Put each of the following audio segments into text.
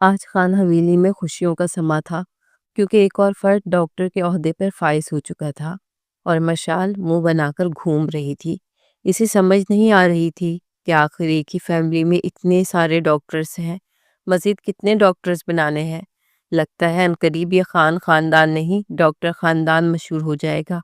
آج خان حویلی میں خوشیوں کا سما تھا کیونکہ ایک اور فرد ڈاکٹر کے عہدے پر فائز ہو چکا تھا اور مشال منہ بنا کر گھوم رہی تھی۔ اسے سمجھ نہیں آ رہی تھی کہ آخر ایک ہی فیملی میں اتنے سارے ڈاکٹرز ہیں، مزید کتنے ڈاکٹرز بنانے ہیں۔ لگتا ہے عنقریب یہ خان خاندان نہیں ڈاکٹر خاندان مشہور ہو جائے گا۔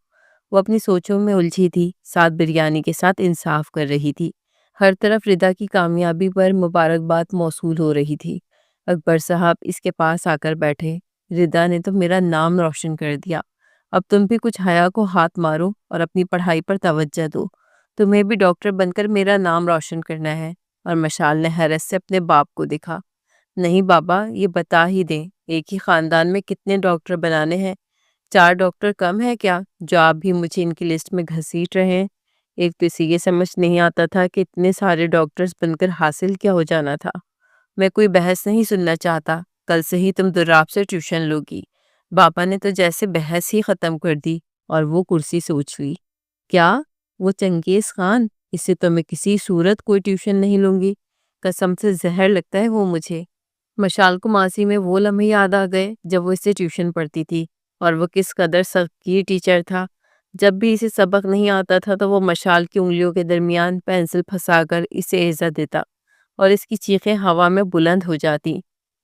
وہ اپنی سوچوں میں الجھی تھی، ساتھ بریانی کے ساتھ انصاف کر رہی تھی۔ ہر طرف ردا کی کامیابی پر مبارکباد موصول ہو رہی تھی۔ اکبر صاحب اس کے پاس آ کر بیٹھے۔ ردا نے تو میرا نام روشن کر دیا، اب تم بھی کچھ حیا کو ہاتھ مارو اور اپنی پڑھائی پر توجہ دو۔ تمہیں بھی ڈاکٹر بن کر میرا نام روشن کرنا ہے۔ اور مشال نے حیرت سے اپنے باپ کو دیکھا۔ نہیں بابا، یہ بتا ہی دیں ایک ہی خاندان میں کتنے ڈاکٹر بنانے ہیں؟ 4 ڈاکٹر کم ہے کیا جو آپ بھی مجھے ان کی لسٹ میں گھسیٹ رہے ہیں؟ ایک تو اسے یہ سمجھ نہیں آتا تھا کہ اتنے سارے ڈاکٹرز بن کر حاصل کیا ہو جانا تھا۔ میں کوئی بحث نہیں سننا چاہتا، کل سے ہی تم دراب سے ٹیوشن لوگی۔ بابا نے تو جیسے بحث ہی ختم کر دی اور وہ کرسی سے اچھلی۔ کیا؟ وہ چنگیز خان؟ اس سے تو میں کسی صورت کوئی ٹیوشن نہیں لوں گی، قسم سے زہر لگتا ہے وہ مجھے۔ مشال کو ماضی میں وہ لمحے یاد آ گئے جب وہ اس سے ٹیوشن پڑھتی تھی اور وہ کس قدر سخت ٹیچر تھا۔ جب بھی اسے سبق نہیں آتا تھا تو وہ مشال کی انگلیوں کے درمیان پینسل پھنسا کر اسے ایذا دیتا اور اس کی چیخیں ہوا میں بلند ہو جاتی۔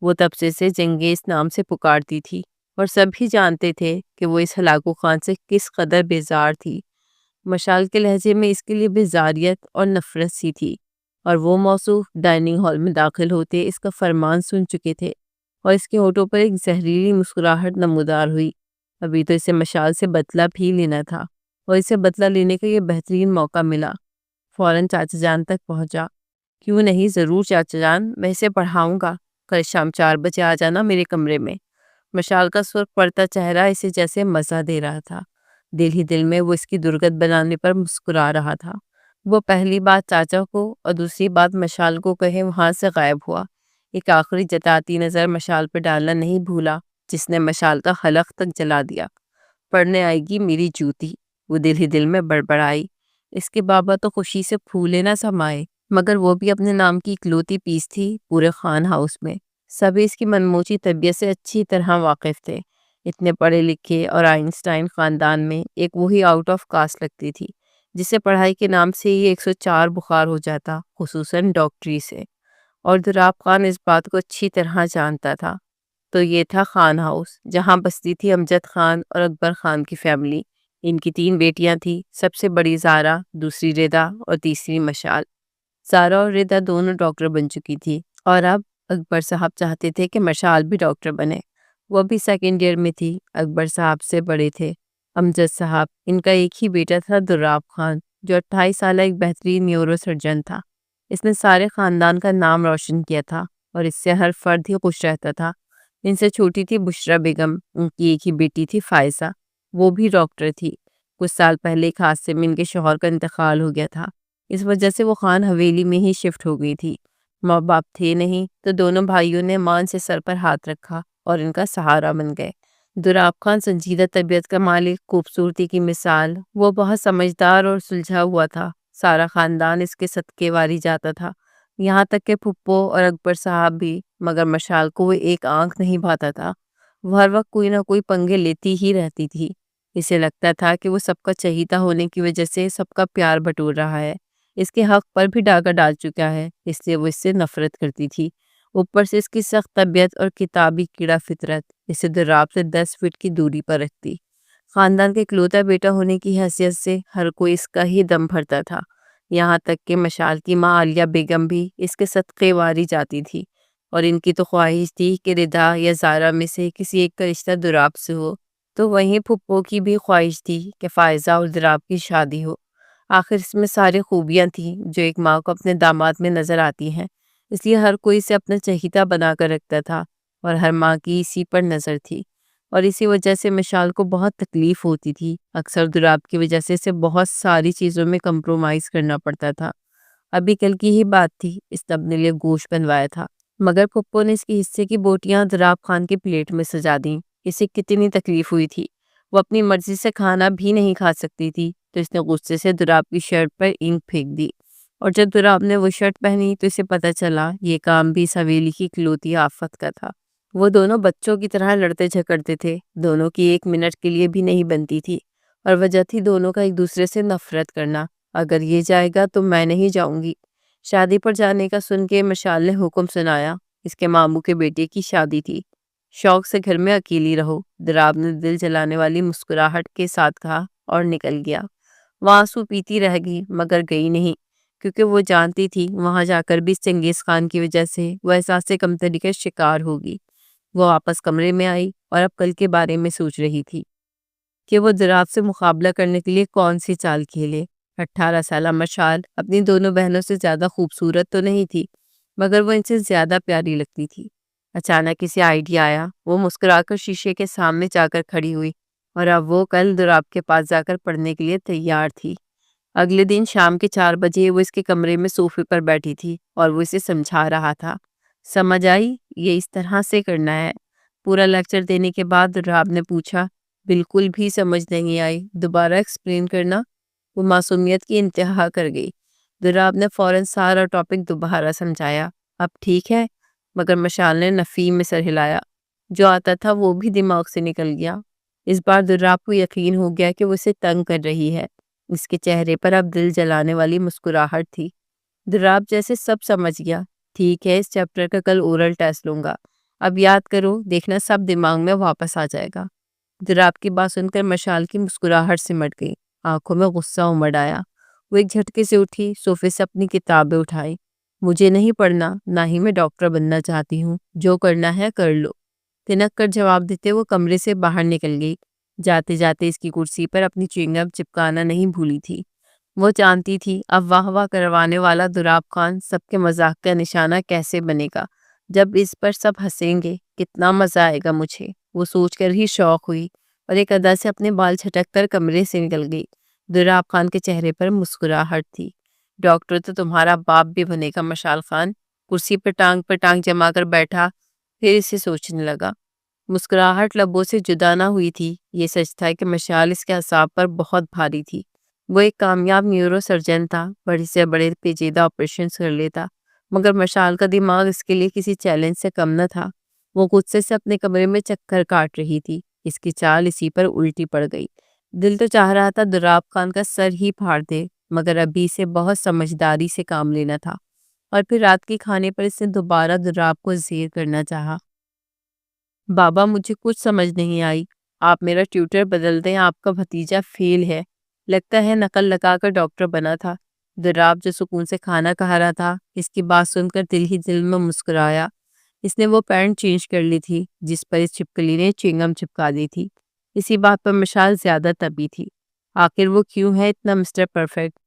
وہ تب سے چنگیز نام سے پکارتی تھی اور سب ہی جانتے تھے کہ وہ اس ہلاکو خان سے کس قدر بیزار تھی۔ مشال کے لہجے میں اس کے لیے بیزاریت اور نفرت سی تھی، اور وہ موصوف ڈائننگ ہال میں داخل ہوتے اس کا فرمان سن چکے تھے اور اس کے ہونٹوں پر ایک زہریلی مسکراہٹ نمودار ہوئی۔ ابھی تو اسے مشال سے بدلہ بھی لینا تھا اور اسے بدلہ لینے کا یہ بہترین موقع ملا۔ فوراً چاچا جان تک پہنچا۔ کیوں نہیں، ضرور چاچا جان، میں اسے پڑھاؤں گا، کل شام 4 بجے آ جانا میرے کمرے میں۔ مشال کا سرخ پڑتا چہرہ اسے جیسے مزہ دے رہا تھا، دل ہی دل میں وہ اس کی درگت بنانے پر مسکرا رہا تھا۔ وہ پہلی بات چاچا کو اور دوسری بات مشال کو کہے وہاں سے غائب ہوا، ایک آخری جتاتی نظر مشال پہ ڈالنا نہیں بھولا جس نے مشال کا حلق تک جلا دیا۔ پڑھنے آئے گی میری جوتی، وہ دل ہی دل میں بڑبڑائی۔ اس کے بابا تو خوشی سے پھولے نہ سمائے، مگر وہ بھی اپنے نام کی اکلوتی پیس تھی پورے خان ہاؤس میں۔ سبھی اس کی منموچی طبیعت سے اچھی طرح واقف تھے۔ اتنے پڑھے لکھے اور آئنسٹائن خاندان میں ایک وہی آؤٹ آف کاسٹ لگتی تھی جسے پڑھائی کے نام سے ہی 104 بخار ہو جاتا، خصوصاً ڈاکٹری سے۔ اور دراب خان اس بات کو اچھی طرح جانتا تھا۔ تو یہ تھا خان ہاؤس، جہاں بستی تھی امجد خان اور اکبر خان کی فیملی۔ ان کی 3 بیٹیاں تھیں، سب سے بڑی زارا، دوسری ردا اور تیسری مشال۔ زارا اور ردا دونوں ڈاکٹر بن چکی تھی اور اب اکبر صاحب چاہتے تھے کہ مشال بھی ڈاکٹر بنے۔ وہ بھی 2nd ایئر میں تھی، اکبر صاحب سے بڑے تھے امجد صاحب۔ ان کا ایک ہی بیٹا تھا دراب خان، جو 28 سالہ ایک بہترین نیورو سرجن تھا۔ اس نے سارے خاندان کا نام روشن کیا تھا اور اس سے ہر فرد ہی خوش رہتا تھا۔ ان سے چھوٹی تھی بشرا بیگم، ان کی ایک ہی بیٹی تھی فائزہ، وہ بھی ڈاکٹر تھی۔ کچھ سال پہلے ایک حادثے میں ان کے شوہر کا انتقال ہو گیا تھا، اس وجہ سے وہ خان حویلی میں ہی شفٹ ہو گئی تھی۔ ماں باپ تھے نہیں تو دونوں بھائیوں نے مان سے سر پر ہاتھ رکھا اور ان کا سہارا بن گئے۔ دراب خان سنجیدہ طبیعت کا مالک، خوبصورتی کی مثال، وہ بہت سمجھدار اور سلجھا ہوا تھا۔ سارا خاندان اس کے صدقے واری جاتا تھا، یہاں تک کہ پھپھو اور اکبر صاحب بھی، مگر مشال کو وہ ایک آنکھ نہیں بھاتا تھا۔ وہ ہر وقت کوئی نہ کوئی پنگے لیتی ہی رہتی تھی۔ اسے لگتا تھا کہ وہ سب کا چہیتا ہونے کی وجہ سے سب کا پیار بٹور رہا ہے، اس کے حق پر بھی ڈاکہ ڈال چکا ہے، اس لیے وہ اس سے نفرت کرتی تھی۔ اوپر سے اس کی سخت طبیعت اور کتابی کیڑا فطرت اسے دراب سے 10 فٹ کی دوری پر رکھتی۔ خاندان کے اکلوتا بیٹا ہونے کی حیثیت سے ہر کوئی اس کا ہی دم بھرتا تھا، یہاں تک کہ مشال کی ماں عالیہ بیگم بھی اس کے صدقے واری جاتی تھی، اور ان کی تو خواہش تھی کہ ردا یا زارا میں سے کسی ایک کا رشتہ دراب سے ہو، تو وہیں پھپھو کی بھی خواہش تھی کہ فائزہ اور دراب کی شادی ہو۔ آخر اس میں ساری خوبیاں تھیں جو ایک ماں کو اپنے داماد میں نظر آتی ہیں، اس لیے ہر کوئی اسے اپنا چہیتا بنا کر رکھتا تھا اور ہر ماں کی اسی پر نظر تھی، اور اسی وجہ سے مشال کو بہت تکلیف ہوتی تھی۔ اکثر دراب کی وجہ سے اسے بہت ساری چیزوں میں کمپرومائز کرنا پڑتا تھا۔ ابھی کل کی ہی بات تھی، اس نے اپنے لیے گوشت بنوایا تھا، مگر پھپھو نے اس کی حصے کی بوٹیاں دراب خان کی پلیٹ میں سجا دیں۔ اسے کتنی تکلیف ہوئی تھی، وہ اپنی مرضی سے کھانا بھی نہیں کھا سکتی تھی، تو اس نے غصے سے دراب کی شرٹ پر اینک پھینک دی۔ اور جب دراب نے وہ شرٹ پہنی تو اسے پتہ چلا یہ کام بھی اس حویلی کی اکلوتی آفت کا تھا۔ وہ دونوں بچوں کی طرح لڑتے جھگڑتے تھے، دونوں کی ایک منٹ کے لیے بھی نہیں بنتی تھی، اور وجہ تھی دونوں کا ایک دوسرے سے نفرت کرنا۔ اگر یہ جائے گا تو میں نہیں جاؤں گی۔ شادی پر جانے کا سن کے مشال نے حکم سنایا۔ اس کے ماموں کے بیٹے کی شادی تھی۔ شوق سے گھر میں اکیلی رہو، دراب نے دل جلانے والی مسکراہٹ کے ساتھ کہا اور نکل گیا۔ وہ آنسو پیتی رہ گئی مگر گئی نہیں، کیونکہ وہ جانتی تھی وہاں جا کر بھی چنگیز خان کی وجہ سے وہ احساس کمتری کا شکار ہوگی۔ وہ واپس کمرے میں آئی اور اب کل کے بارے میں سوچ رہی تھی کہ وہ دراب سے مقابلہ کرنے کے لیے کون سی چال کھیلے۔ 18 سالہ مشال اپنی دونوں بہنوں سے زیادہ خوبصورت تو نہیں تھی، مگر وہ ان سے زیادہ پیاری لگتی تھی۔ اچانک اسے آئیڈیا آیا، وہ مسکرا کر شیشے کے سامنے جا کر کھڑی ہوئی، اور اب وہ کل دراب کے پاس جا کر پڑھنے کے لیے تیار تھی۔ اگلے دن شام کے 4 بجے وہ اس کے کمرے میں صوفے پر بیٹھی تھی اور وہ اسے سمجھا رہا تھا۔ سمجھ آئی؟ یہ اس طرح سے کرنا ہے۔ پورا لیکچر دینے کے بعد دراب نے پوچھا، بالکل بھی سمجھ نہیں آئی، دوبارہ ایکسپلین کرنا۔ وہ معصومیت کی انتہا کر گئی۔ دراب نے فوراً سارا ٹاپک دوبارہ سمجھایا۔ اب ٹھیک ہے؟ مگر مشال نے نفی میں سر ہلایا۔ جو آتا تھا وہ بھی دماغ سے نکل گیا۔ اس بار دراب کو یقین ہو گیا کہ وہ اسے تنگ کر رہی ہے۔ اس کے چہرے پر اب دل جلانے والی مسکراہٹ تھی۔ دراب جیسے سب سمجھ گیا۔ ٹھیک ہے، اس چیپٹر کا کل اورل ٹیسٹ لوں گا، اب یاد کرو، دیکھنا سب دماغ میں واپس آ جائے گا۔ دراب کی بات سن کر مشال کی مسکراہٹ سمٹ گئی، آنکھوں میں غصہ امڑ آیا۔ وہ ایک جھٹکے سے اٹھی، صوفے سے اپنی کتابیں اٹھائی۔ مجھے نہیں پڑھنا، نہ ہی میں ڈاکٹر بننا چاہتی ہوں، جو کرنا ہے کر لو۔ تنک کر جواب دیتے وہ کمرے سے باہر نکل گئی۔ جاتے جاتے اس کی کرسی پر اپنی چوئنگم چپکانا نہیں بھولی تھی۔ وہ جانتی تھی اب واہ واہ کروانے والا دراب خان سب کے مذاق کا نشانہ کیسے بنے گا۔ جب اس پر سب ہنسیں گے کتنا مزہ آئے گا مجھے، وہ سوچ کر ہی شوق ہوئی اور ایک ادا سے اپنے بال چھٹک کر کمرے سے نکل گئی۔ دراب خان کے چہرے پر مسکراہٹ تھی۔ ڈاکٹر تو تمہارا باپ بھی بنے گا مشال خان۔ کرسی پر ٹانگ جما کر بیٹھا، پھر اسے سوچنے لگا۔ مسکراہٹ لبوں سے جدا نہ ہوئی تھی۔ یہ سچ تھا کہ مشال اس کے اعصاب پر بہت بھاری تھی۔ وہ ایک کامیاب نیورو سرجن تھا، بڑے سے بڑے پیچیدہ آپریشنز کر لیتا، مگر مشال کا دماغ اس کے لیے کسی چیلنج سے کم نہ تھا۔ وہ غصے سے اپنے کمرے میں چکر کاٹ رہی تھی۔ اس کی چال اسی پر الٹی پڑ گئی۔ دل تو چاہ رہا تھا دراب خان کا سر ہی پھاڑ دے، مگر ابھی اسے بہت سمجھداری سے کام لینا تھا۔ اور پھر رات کے کھانے پر اس نے دوبارہ دراب کو زیر کرنا چاہا۔ بابا مجھے کچھ سمجھ نہیں آئی، آپ میرا ٹیوٹر بدل دیں، آپ کا بھتیجا فیل ہے، لگتا ہے نقل لگا کر ڈاکٹر بنا تھا۔ دراب جو سکون سے کھانا کھا رہا تھا، اس کی بات سن کر دل ہی دل میں مسکرایا۔ اس نے وہ پینٹ چینج کر لی تھی جس پر اس چھپکلی نے چنگم چپکا دی تھی۔ اسی بات پر مشال زیادہ طبی تھی۔ آخر وہ کیوں ہے اتنا مسٹر پرفیکٹ؟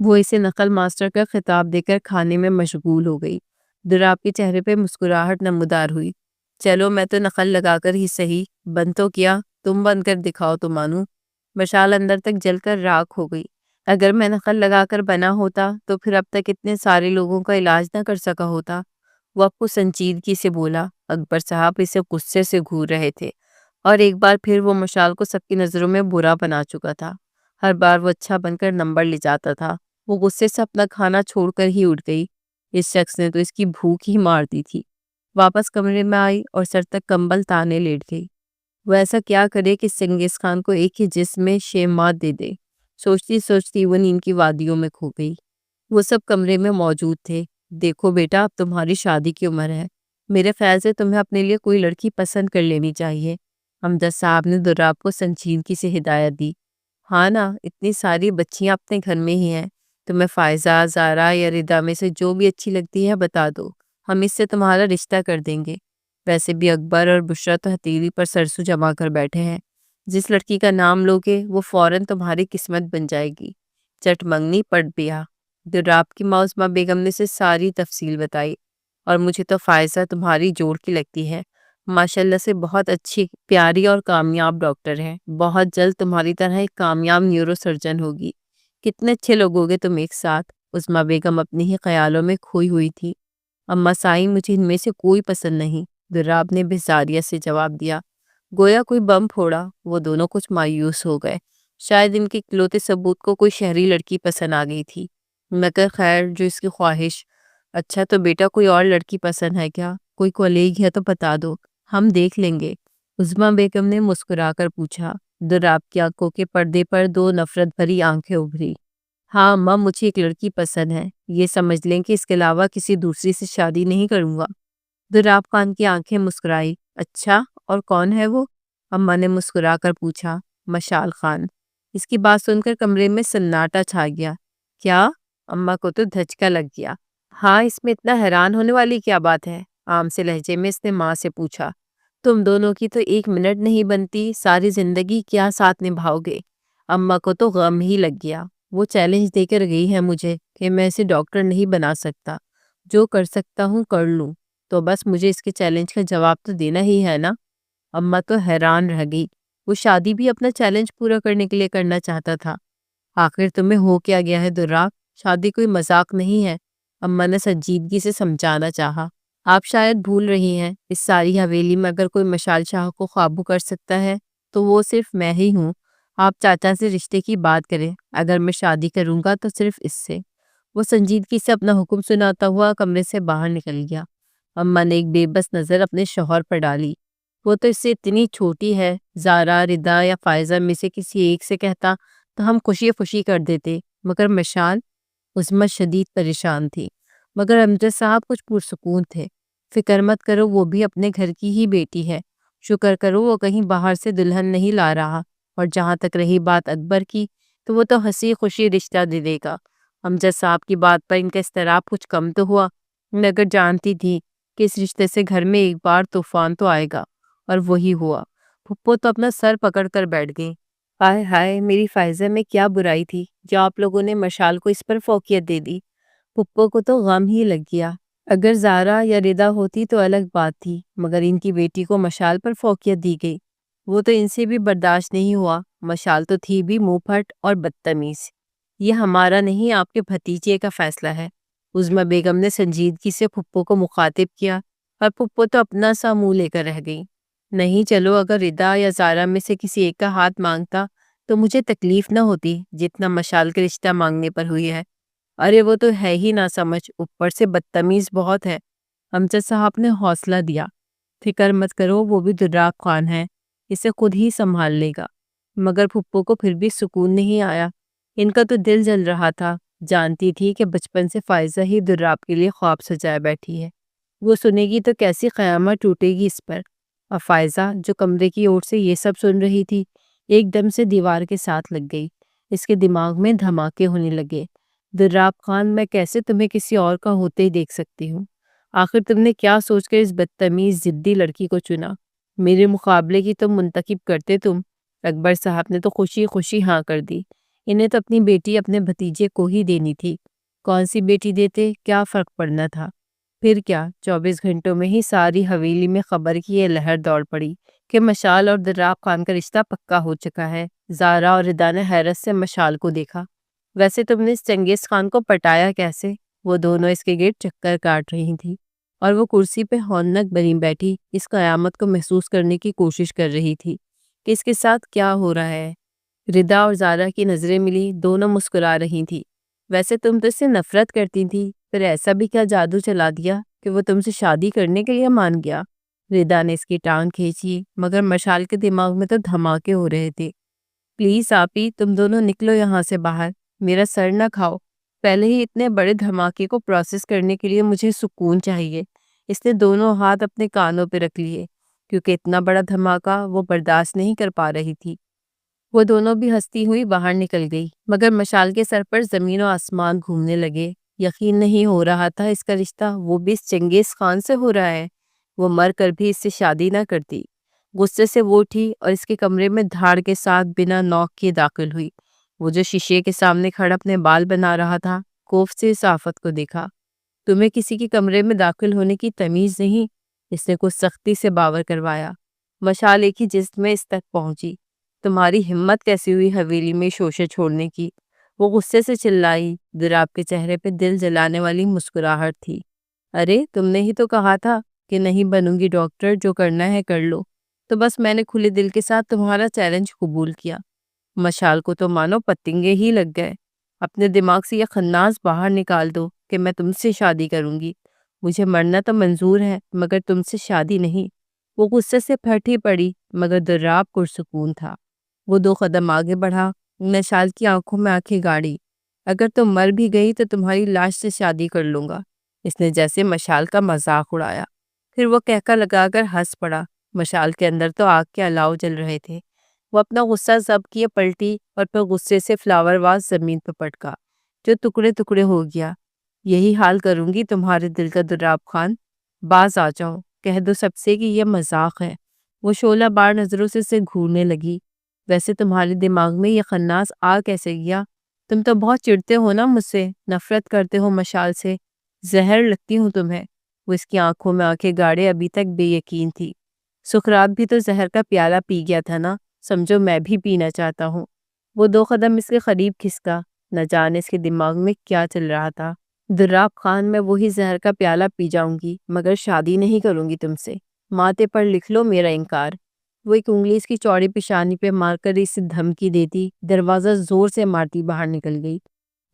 وہ اسے نقل ماسٹر کا خطاب دے کر کھانے میں مشغول ہو گئی۔ دراب کے چہرے پہ مسکراہٹ نمودار ہوئی۔ چلو میں تو نقل لگا کر ہی صحیح، بن تو کیا، تم بن کر دکھاؤ تو مانوں۔ مشال اندر تک جل کر راکھ ہو گئی۔ اگر میں نقل لگا کر بنا ہوتا تو پھر اب تک اتنے سارے لوگوں کا علاج نہ کر سکا ہوتا۔ وہ اب کو سنجیدگی سے بولا۔ اکبر صاحب اسے غصے سے گھور رہے تھے، اور ایک بار پھر وہ مشال کو سب کی نظروں میں برا بنا چکا تھا۔ ہر بار وہ اچھا بن کر نمبر لے جاتا تھا۔ وہ غصے سے اپنا کھانا چھوڑ کر ہی اٹھ گئی۔ اس شخص نے تو اس کی بھوک ہی مار دی تھی۔ واپس کمرے میں آئی اور سر تک کمبل تانے لیٹ گئی۔ وہ ایسا کیا کرے کہ چنگیز خان کو ایک ہی جسم میں شیمات دے دے۔ سوچتی سوچتی وہ نیند کی وادیوں میں کھو گئی۔ وہ سب کمرے میں موجود تھے۔ دیکھو بیٹا، اب تمہاری شادی کی عمر ہے، میرے خیال سے تمہیں اپنے لیے کوئی لڑکی پسند کر لینی چاہیے۔ امجد صاحب نے دراب کو سنجیدگی سے ہدایت دی۔ ہاں نا، اتنی ساری بچیاں اپنے گھر میں ہی ہیں، تمہیں فائزہ، زارا یا ردا میں سے جو بھی اچھی لگتی ہے بتا دو، ہم اس سے تمہارا رشتہ کر دیں گے۔ ویسے بھی اکبر اور بشرا تو ہتھیلی پر سرسو جما کر بیٹھے ہیں، جس لڑکی کا نام لوگے وہ فوراً تمہاری قسمت بن جائے گی۔ چٹ منگنی پٹ بیاہ۔ دراب کی ماں عظمیٰ بیگم نے سے ساری تفصیل بتائی۔ اور مجھے تو فائزہ تمہاری جوڑ کی لگتی ہے، ماشاءاللہ سے بہت اچھی، پیاری اور کامیاب ڈاکٹر ہے، بہت جلد تمہاری طرح ایک کامیاب نیورو سرجن ہوگی۔ کتنے اچھے لوگ ہوگے تم ایک ساتھ۔ عظمیٰ بیگم اپنی ہی خیالوں میں کھوئی ہوئی تھی۔ اماں سائیں مجھے ان میں سے کوئی پسند نہیں، دراب نے بےزاریت سے جواب دیا۔ گویا کوئی بم پھوڑا۔ وہ دونوں کچھ مایوس ہو گئے۔ شاید ان کے اکلوتے ثبوت کو کوئی شہری لڑکی پسند آ گئی تھی۔ مگر خیر جو اس کی خواہش۔ اچھا تو بیٹا کوئی اور لڑکی پسند ہے کیا؟ کوئی کولیگ ہے تو بتا دو، ہم دیکھ لیں گے۔ عظمیٰ بیگم نے مسکرا کر پوچھا۔ دراب کی آنکھوں کے پردے پر دو نفرت بھری آنکھیں ابھری۔ ہاں اماں، مجھے ایک لڑکی پسند ہے، یہ سمجھ لیں کہ اس کے علاوہ کسی دوسری سے شادی نہیں کروں گا۔ دراب خان کی آنکھیں مسکرائی۔ اچھا، اور کون ہے وہ؟ اماں نے مسکرا کر پوچھا۔ مشال خان۔ اس کی بات سن کر کمرے میں سناٹا چھا گیا۔ کیا؟ اماں کو تو دھچکا لگ گیا۔ ہاں، اس میں اتنا حیران ہونے والی کیا بات ہے؟ عام سے لہجے میں اس نے ماں سے پوچھا۔ تم دونوں کی تو ایک منٹ نہیں بنتی، ساری زندگی کیا ساتھ نبھاؤ گے؟ اماں کو تو غم ہی لگ گیا۔ وہ چیلنج دے کر گئی ہے مجھے کہ میں اسے ڈاکٹر نہیں بنا سکتا، جو کر سکتا ہوں کر لوں، تو بس مجھے اس کے چیلنج کا جواب تو دینا ہی ہے نا۔ اماں تو حیران رہ گئی۔ وہ شادی بھی اپنا چیلنج پورا کرنے کے لیے کرنا چاہتا تھا۔ آخر تمہیں ہو کیا گیا ہے دراب؟ شادی کوئی مذاق نہیں ہے، اماں نے سنجیدگی سے سمجھانا چاہا۔ آپ شاید بھول رہی ہیں، اس ساری حویلی میں اگر کوئی مشال شاہ کو قابو کر سکتا ہے تو وہ صرف میں ہی ہوں۔ آپ چاچا سے رشتے کی بات کریں، اگر میں شادی کروں گا تو صرف اس سے۔ وہ سنجیدگی سے اپنا حکم سناتا ہوا کمرے سے باہر نکل گیا۔ اماں نے ایک بے بس نظر اپنے شوہر پر ڈالی۔ وہ تو اس سے اتنی چھوٹی ہے، زارا، ردا یا فائزہ میں سے کسی ایک سے کہتا تو ہم خوشی خوشی کر دیتے، مگر مشال؟ عظمیٰ شدید پریشان تھی، مگر امجد صاحب کچھ پرسکون تھے۔ فکر مت کرو، وہ بھی اپنے گھر کی ہی بیٹی ہے، شکر کرو وہ کہیں باہر سے دلہن نہیں لا رہا، اور جہاں تک رہی بات اکبر کی تو وہ تو ہنسی خوشی رشتہ دے دے گا۔ امجد صاحب کی بات پر ان کا اضطراب کچھ کم تو ہوا، مگر جانتی تھی کہ اس رشتے سے گھر میں ایک بار طوفان تو آئے گا، اور وہی ہوا۔ پھپھو تو اپنا سر پکڑ کر بیٹھ گئی۔ ہائے ہائے، میری فائزہ میں کیا برائی تھی جو آپ لوگوں نے مشال کو اس پر فوقیت دے دی؟ پھپھو کو تو غم ہی لگ گیا۔ اگر زارا یا ردا ہوتی تو الگ بات تھی، مگر ان کی بیٹی کو مشال پر فوقیت دی گئی، وہ تو ان سے بھی برداشت نہیں ہوا۔ مشال تو تھی بھی منہ پھٹ اور بدتمیز۔ یہ ہمارا نہیں، آپ کے بھتیجے کا فیصلہ ہے۔ عظمیٰ بیگم نے سنجیدگی سے پھپھو کو مخاطب کیا، اور پھپھو تو اپنا سا منہ لے کر رہ گئی۔ نہیں چلو، اگر ردا یا زارا میں سے کسی ایک کا ہاتھ مانگتا تو مجھے تکلیف نہ ہوتی جتنا مشال کے رشتہ مانگنے پر ہوئی ہے۔ ارے وہ تو ہے ہی نہ سمجھ، اوپر سے بدتمیز بہت ہے۔ امجد صاحب نے حوصلہ دیا۔ فکر مت کرو، وہ بھی دراب خان ہے، اسے خود ہی سنبھال لے گا۔ مگر پھپھو کو پھر بھی سکون نہیں آیا۔ ان کا تو دل جل رہا تھا، جانتی تھی کہ بچپن سے فائزہ ہی دراب کے لیے خواب سجائے بیٹھی ہے۔ وہ سنے گی تو کیسی قیامت ٹوٹے گی اس پر۔ اور فائزہ جو کمرے کی اوٹ سے یہ سب سن رہی تھی، ایک دم سے دیوار کے ساتھ لگ گئی۔ اس کے دماغ میں دھماکے ہونے لگے۔ دراب خان، میں کیسے تمہیں کسی اور کا ہوتے ہی دیکھ سکتی ہوں؟ آخر تم نے کیا سوچ کر اس بدتمیز ضدی لڑکی کو چنا؟ میرے مقابلے کی تم منتخب کرتے تم؟ اکبر صاحب نے تو خوشی خوشی ہاں کر دی۔ انہیں تو اپنی بیٹی اپنے بھتیجے کو ہی دینی تھی، کون سی بیٹی دیتے کیا فرق پڑنا تھا؟ پھر کیا 24 گھنٹوں میں ہی ساری حویلی میں خبر کی یہ لہر دوڑ پڑی کہ مشال اور دراب خان کا رشتہ پکا ہو چکا ہے۔ زارا اور ردا نے حیرت سے مشال کو دیکھا۔ ویسے تم نے اس چنگیز خان کو پٹایا کیسے؟ وہ دونوں اس کے گرد چکر کاٹ رہی تھی، اور وہ کرسی پہ ہونک بنی بیٹھی اس قیامت کو محسوس کرنے کی کوشش کر رہی تھی کہ اس کے ساتھ کیا ہو رہا ہے۔ ردا اور زارا کی نظریں ملی، دونوں مسکرا رہی تھی۔ ویسے تم تو اس سے نفرت کرتی تھی، پھر ایسا بھی کیا جادو چلا دیا کہ وہ تم سے شادی کرنے کے لیے مان گیا؟ ردا نے اس کی ٹانگ کھینچی، مگر مشال کے دماغ میں تو دھماکے ہو رہے تھے۔ پلیز آپی، تم دونوں نکلو یہاں سے باہر، میرا سر نہ کھاؤ۔ پہلے ہی اتنے بڑے دھماکے کو پروسیس کرنے کے لیے مجھے سکون چاہیے۔ اس نے دونوں ہاتھ اپنے کانوں پہ رکھ لیے، کیونکہ اتنا بڑا دھماکہ وہ برداشت نہیں کر پا رہی تھی۔ وہ دونوں بھی ہنستی ہوئی باہر نکل گئی، مگر مشال کے سر پر زمین و آسمان گھومنے لگے۔ یقین نہیں ہو رہا تھا اس کا رشتہ وہ بھی اس چنگیز خان سے ہو رہا ہے۔ وہ مر کر بھی اس سے شادی نہ کرتی۔ غصے سے وہ اٹھی اور اس کے کمرے میں دھاڑ کے ساتھ بنا نوک کیے داخل ہوئی۔ وہ جو شیشے کے سامنے کھڑا اپنے بال بنا رہا تھا، خوف سے اس آفت کو دیکھا۔ تمہیں کسی کے کمرے میں داخل ہونے کی تمیز نہیں؟ اس نے کچھ سختی سے باور کروایا۔ مشال ایک ہی جسم میں اس تک پہنچی۔ تمہاری ہمت کیسی ہوئی حویلی میں شوشے چھوڑنے کی؟ وہ غصے سے چلائی۔ دراب کے چہرے پہ دل جلانے والی مسکراہٹ تھی۔ ارے تم نے ہی تو کہا تھا کہ نہیں بنوں گی ڈاکٹر، جو کرنا ہے کر لو، تو بس میں نے کھلے دل کے ساتھ تمہارا چیلنج قبول کیا۔ مشال کو تو مانو پتنگے ہی لگ گئے۔ اپنے دماغ سے یہ خناس باہر نکال دو کہ میں تم سے شادی کروں گی۔ مجھے مرنا تو منظور ہے مگر تم سے شادی نہیں۔ وہ غصے سے پھٹی پڑی مگر دراب پرسکون تھا۔ وہ 2 قدم آگے بڑھا، مشال کی آنکھوں میں آنکھیں گاڑی۔ اگر تم مر بھی گئی تو تمہاری لاش سے شادی کر لوں گا۔ اس نے جیسے مشال کا مذاق اڑایا، پھر وہ کہکا لگا کر ہنس پڑا۔ مشال کے اندر تو آگ کے الاؤ جل رہے تھے۔ وہ اپنا غصہ ضبط کیے پلٹی اور پھر غصے سے فلاور واز زمین پہ پٹکا جو ٹکڑے ٹکڑے ہو گیا۔ یہی حال کروں گی تمہارے دل کا دراب خان، باز آ جاؤ، کہہ دو سب سے کہ یہ مذاق ہے۔ وہ شعلہ بار نظروں سے اسے گھورنے لگی۔ ویسے تمہارے دماغ میں یہ خناس آ کیسے گیا؟ تم تو بہت چڑھتے ہو نا مجھ سے، نفرت کرتے ہو مشال سے، زہر لگتی ہوں تمہیں۔ وہ اس کی آنکھوں میں آنکھیں گاڑے ابھی تک بے یقین تھی۔ سقراط بھی تو زہر کا پیالہ پی گیا تھا نا، سمجھو میں بھی پینا چاہتا ہوں۔ وہ 2 قدم اس کے قریب کھسکا، نہ جانے اس کے دماغ میں کیا چل رہا تھا۔ دراب خان، میں وہی زہر کا پیالہ پی جاؤں گی مگر شادی نہیں کروں گی تم سے۔ ماتھے پر لکھ لو میرا انکار۔ وہ ایک انگلی اس کی چوڑی پیشانی پہ مار کر اسے دھمکی دیتی دروازہ زور سے مارتی باہر نکل گئی۔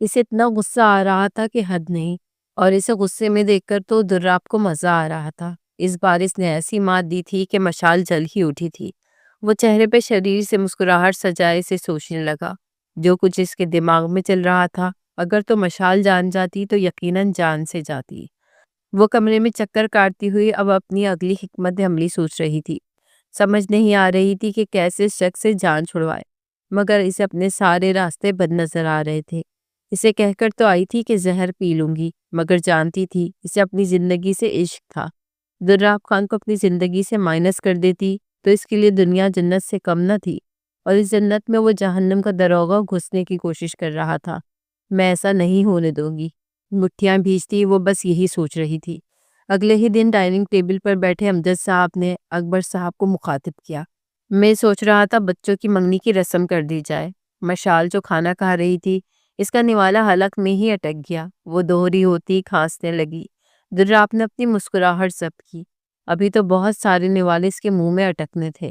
اسے اتنا غصہ آ رہا تھا کہ حد نہیں، اور اسے غصے میں دیکھ کر تو دراب کو مزہ آ رہا تھا۔ اس بار اس نے ایسی مات دی تھی کہ مشال جل ہی اٹھی تھی۔ وہ چہرے پہ شریر سے مسکراہٹ سجائے سے سوچنے لگا جو کچھ اس کے دماغ میں چل رہا تھا اگر تو مشال جان جاتی تو یقیناً جان سے جاتی۔ وہ کمرے میں چکر کاٹتی ہوئی اب اپنی اگلی حکمت عملی سوچ رہی تھی۔ سمجھ نہیں آ رہی تھی کہ کیسے اس شخص سے جان چھڑوائے، مگر اسے اپنے سارے راستے بد نظر آ رہے تھے۔ اسے کہہ کر تو آئی تھی کہ زہر پی لوں گی، مگر جانتی تھی اسے اپنی زندگی سے عشق تھا۔ دراب خان کو اپنی زندگی سے مائنس کر دیتی تو اس کے لیے دنیا جنت سے کم نہ تھی، اور اس جنت میں وہ جہنم کا دروغہ گھسنے کی کوشش کر رہا تھا۔ میں ایسا نہیں ہونے دوں گی۔ مٹھیاں بھیجتی وہ بس یہی سوچ رہی تھی۔ اگلے ہی دن ڈائننگ ٹیبل پر بیٹھے امجد صاحب نے اکبر صاحب کو مخاطب کیا۔ میں سوچ رہا تھا بچوں کی منگنی کی رسم کر دی جائے۔ مشال جو کھانا کھا رہی تھی، اس کا نوالا حلق میں ہی اٹک گیا۔ وہ دوہری ہوتی کھانسنے لگی۔ دراب نے اپنی مسکراہٹ ضبط کی۔ ابھی تو بہت سارے نوالے اس کے منہ میں اٹکنے تھے۔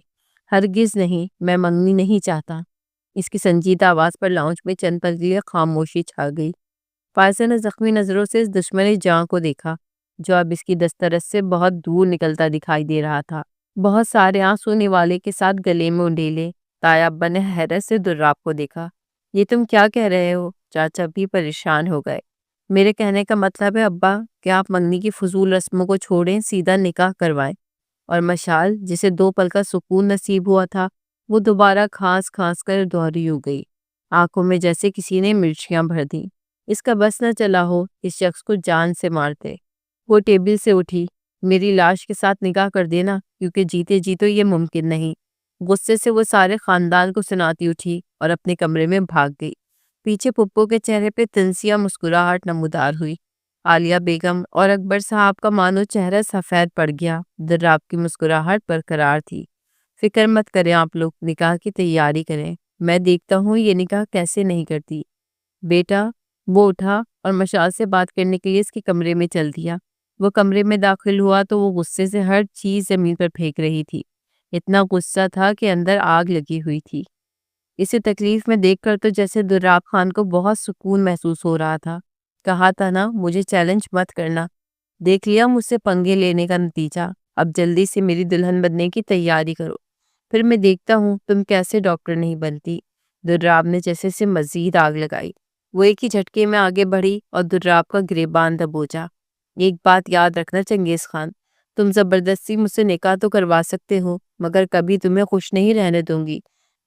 ہرگز نہیں، میں منگنی نہیں چاہتا۔ اس کی سنجیدہ آواز پر لاؤنج میں چند پل کے لیے خاموشی چھا گئی۔ فائزہ نے زخمی نظروں سے اس دشمن جاں کو دیکھا جو اب اس کی دسترس سے بہت دور نکلتا دکھائی دے رہا تھا۔ بہت سارے آنسو نوالے کے ساتھ گلے میں انڈیلے۔ تایا ابا نے حیرت سے دراب کو دیکھا۔ یہ تم کیا کہہ رہے ہو؟ چاچا بھی پریشان ہو گئے۔ میرے کہنے کا مطلب ہے ابا کہ آپ منگنی کی فضول رسموں کو چھوڑیں، سیدھا نکاح کروائیں۔ اور مشال جسے 2 پل کا سکون نصیب ہوا تھا، وہ دوبارہ کھانس کھانس کر دوہری ہو گئی۔ آنکھوں میں جیسے کسی نے مرچیاں بھر دیں۔ اس کا بس نہ چلا ہو اس شخص کو جان سے مارتے۔ وہ ٹیبل سے اٹھی۔ میری لاش کے ساتھ نکاح کر دینا، کیونکہ جیتے جی تو یہ ممکن نہیں۔ غصے سے وہ سارے خاندان کو سناتی اٹھی اور اپنے کمرے میں بھاگ گئی۔ پیچھے پھپھو کے چہرے پہ تنسیہ مسکراہٹ نمودار ہوئی۔ عالیہ بیگم اور اکبر صاحب کا مانو چہرہ سفید پڑ گیا۔ دراب کی مسکراہٹ برقرار تھی۔ فکر مت کریں آپ لوگ، نکاح کی تیاری کریں، میں دیکھتا ہوں یہ نکاح کیسے نہیں کرتی۔ بیٹا، وہ اٹھا اور مشال سے بات کرنے کے لیے اس کے کمرے میں چل دیا۔ وہ کمرے میں داخل ہوا تو وہ غصے سے ہر چیز زمین پر پھینک رہی تھی۔ اتنا غصہ تھا کہ اندر آگ لگی ہوئی تھی۔ اسے تکلیف میں دیکھ کر تو جیسے دراب خان کو بہت سکون محسوس ہو رہا تھا۔ کہا تھا نا مجھے چیلنج مت کرنا، دیکھ لیا مجھ سے پنگے لینے کا نتیجہ۔ اب جلدی سے میری دلہن بننے کی تیاری کرو، پھر میں دیکھتا ہوں تم کیسے ڈاکٹر نہیں بنتی۔ دراب نے جیسے سے مزید آگ لگائی۔ وہ ایک ہی جھٹکے میں آگے بڑھی اور دراب کا گریبان دبوچا۔ ایک بات یاد رکھنا چنگیز خان، تم زبردستی مجھ سے نکاح تو کروا سکتے ہو مگر کبھی تمہیں خوش نہیں رہنے دوں گی۔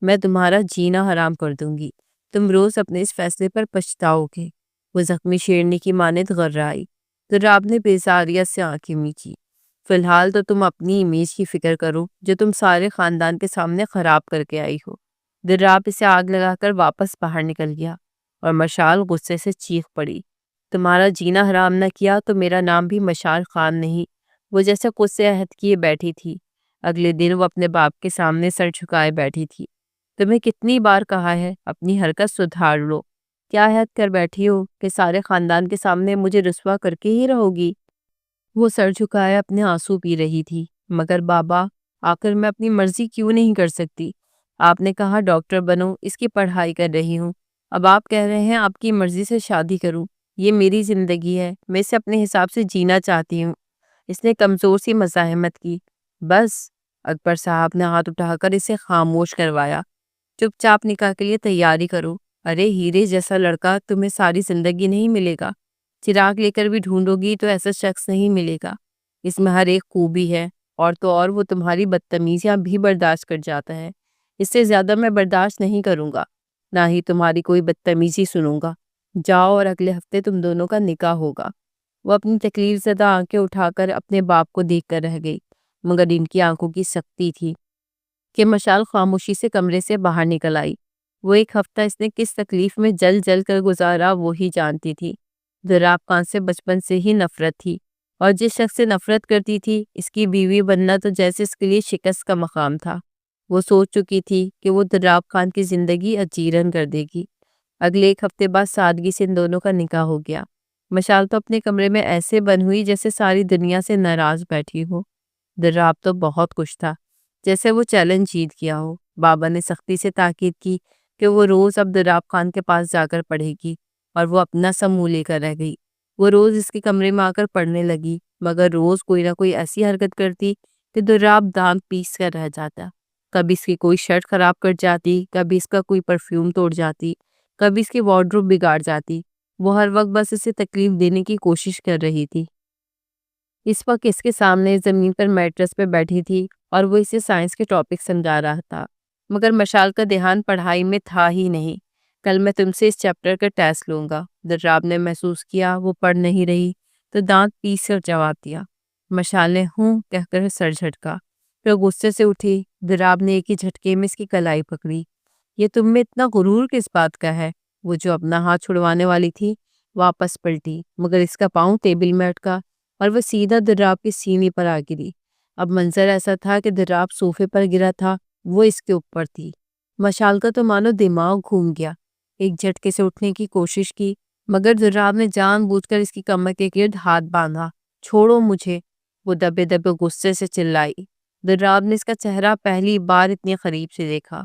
میں تمہارا جینا حرام کر دوں گی۔ تم روز اپنے اس فیصلے پر پچھتاؤ گے۔ وہ زخمی شیرنی کی مانند غررائی۔ دراب نے بیزاریت سے آنکھیں میچی۔ فی الحال تو تم اپنی امیج کی فکر کرو جو تم سارے خاندان کے سامنے خراب کر کے آئی ہو۔ دراب اسے آگ لگا کر واپس باہر نکل گیا اور مشال غصے سے چیخ پڑی۔ تمہارا جینا حرام نہ کیا تو میرا نام بھی مشال خان نہیں۔ وہ جیسے خود سے عہد کیے بیٹھی تھی۔ اگلے دن وہ اپنے باپ کے سامنے سر جھکائے بیٹھی تھی۔ تمہیں کتنی بار کہا ہے اپنی حرکت سدھار لو، کیا عہد کر بیٹھی ہو کہ سارے خاندان کے سامنے مجھے رسوا کر کے ہی رہو گی؟ وہ سر جھکائے اپنے آنسو پی رہی تھی۔ مگر بابا، آخر میں اپنی مرضی کیوں نہیں کر سکتی؟ آپ نے کہا ڈاکٹر بنو، اس کی پڑھائی کر رہی ہوں۔ اب آپ کہہ رہے ہیں آپ کی مرضی سے شادی کروں، یہ میری زندگی ہے، میں اسے اپنے حساب سے جینا چاہتی ہوں۔ اس نے کمزور سی مزاحمت کی۔ بس، اکبر صاحب نے ہاتھ اٹھا کر اسے خاموش کروایا۔ چپ چاپ نکاح کے لیے تیاری کرو۔ ارے ہیرے جیسا لڑکا تمہیں ساری زندگی نہیں ملے گا، چراغ لے کر بھی ڈھونڈو گی تو ایسا شخص نہیں ملے گا۔ اس میں ہر ایک خوبی ہے، اور تو اور وہ تمہاری بدتمیزیاں بھی برداشت کر جاتا ہے۔ اس سے زیادہ میں برداشت نہیں کروں گا، نہ ہی تمہاری کوئی بدتمیزی سنوں گا۔ جاؤ، اور اگلے ہفتے تم دونوں کا نکاح ہوگا۔ وہ اپنی تکلیف زدہ آنکھیں اٹھا کر اپنے باپ کو دیکھ کر رہ گئی، مگر ان کی آنکھوں کی سختی تھی کہ مشال خاموشی سے کمرے سے باہر نکل آئی۔ وہ ایک ہفتہ اس نے کس تکلیف میں جل جل کر گزارا وہی جانتی تھی۔ دراب خان سے بچپن سے ہی نفرت تھی، اور جس شخص سے نفرت کرتی تھی اس کی بیوی بننا تو جیسے اس کے لیے شکست کا مقام تھا۔ وہ سوچ چکی تھی کہ وہ دراب خان کی زندگی اجیرن کر دے گی۔ اگلے ایک ہفتے بعد سادگی سے ان دونوں کا نکاح ہو گیا۔ مشال تو اپنے کمرے میں ایسے بند ہوئی جیسے ساری دنیا سے ناراض بیٹھی ہو۔ دراب تو بہت خوش تھا، جیسے وہ چیلنج جیت گیا ہو۔ بابا نے سختی سے تاکید کی کہ وہ روز اب دراب خان کے پاس جا کر پڑھے گی، اور وہ اپنا سب منہ لے کر رہ گئی۔ وہ روز اس کے کمرے میں آ کر پڑھنے لگی، مگر روز کوئی نہ کوئی ایسی حرکت کرتی کہ دراب دانت پیس کر رہ جاتا۔ کبھی اس کی کوئی شرٹ خراب کر جاتی، کبھی اس کا کوئی پرفیوم توڑ جاتی، کبھی اس کی وارڈروب بگاڑ جاتی۔ وہ ہر وقت بس اسے تکلیف دینے کی کوشش کر رہی تھی۔ اس وقت اس کے سامنے زمین پر میٹرس پہ بیٹھی تھی اور وہ اسے سائنس کے ٹاپک سمجھا رہا تھا، مگر مشال کا دھیان پڑھائی میں تھا ہی نہیں۔ کل میں تم سے اس چیپٹر کا ٹیسٹ لوں گا۔ دراب نے محسوس کیا وہ پڑھ نہیں رہی تو دانت پیس کر جواب دیا۔ مشال نے ہوں کہہ کر سر جھٹکا، پھر غصے سے اٹھی۔ دراب نے ایک ہی جھٹکے میں اس کی کلائی پکڑی۔ یہ تم میں اتنا غرور کس بات کا ہے؟ وہ جو اپنا ہاتھ چھڑوانے والی تھی واپس پلٹی، مگر اس کا پاؤں ٹیبل میں اٹکا اور وہ سیدھا دراب کے سینے پر آ گری۔ اب منظر ایسا تھا کہ دراب صوفے پر گرا تھا، وہ اس کے اوپر تھی۔ مشال کا تو مانو دماغ گھوم گیا۔ ایک جھٹکے سے اٹھنے کی کوشش کی، مگر دراب نے جان بوجھ کر اس کی کمر کے گرد ہاتھ باندھا۔ چھوڑو مجھے، وہ دبے دبے غصے سے چلائی۔ دراب نے اس کا چہرہ پہلی بار اتنی قریب سے دیکھا۔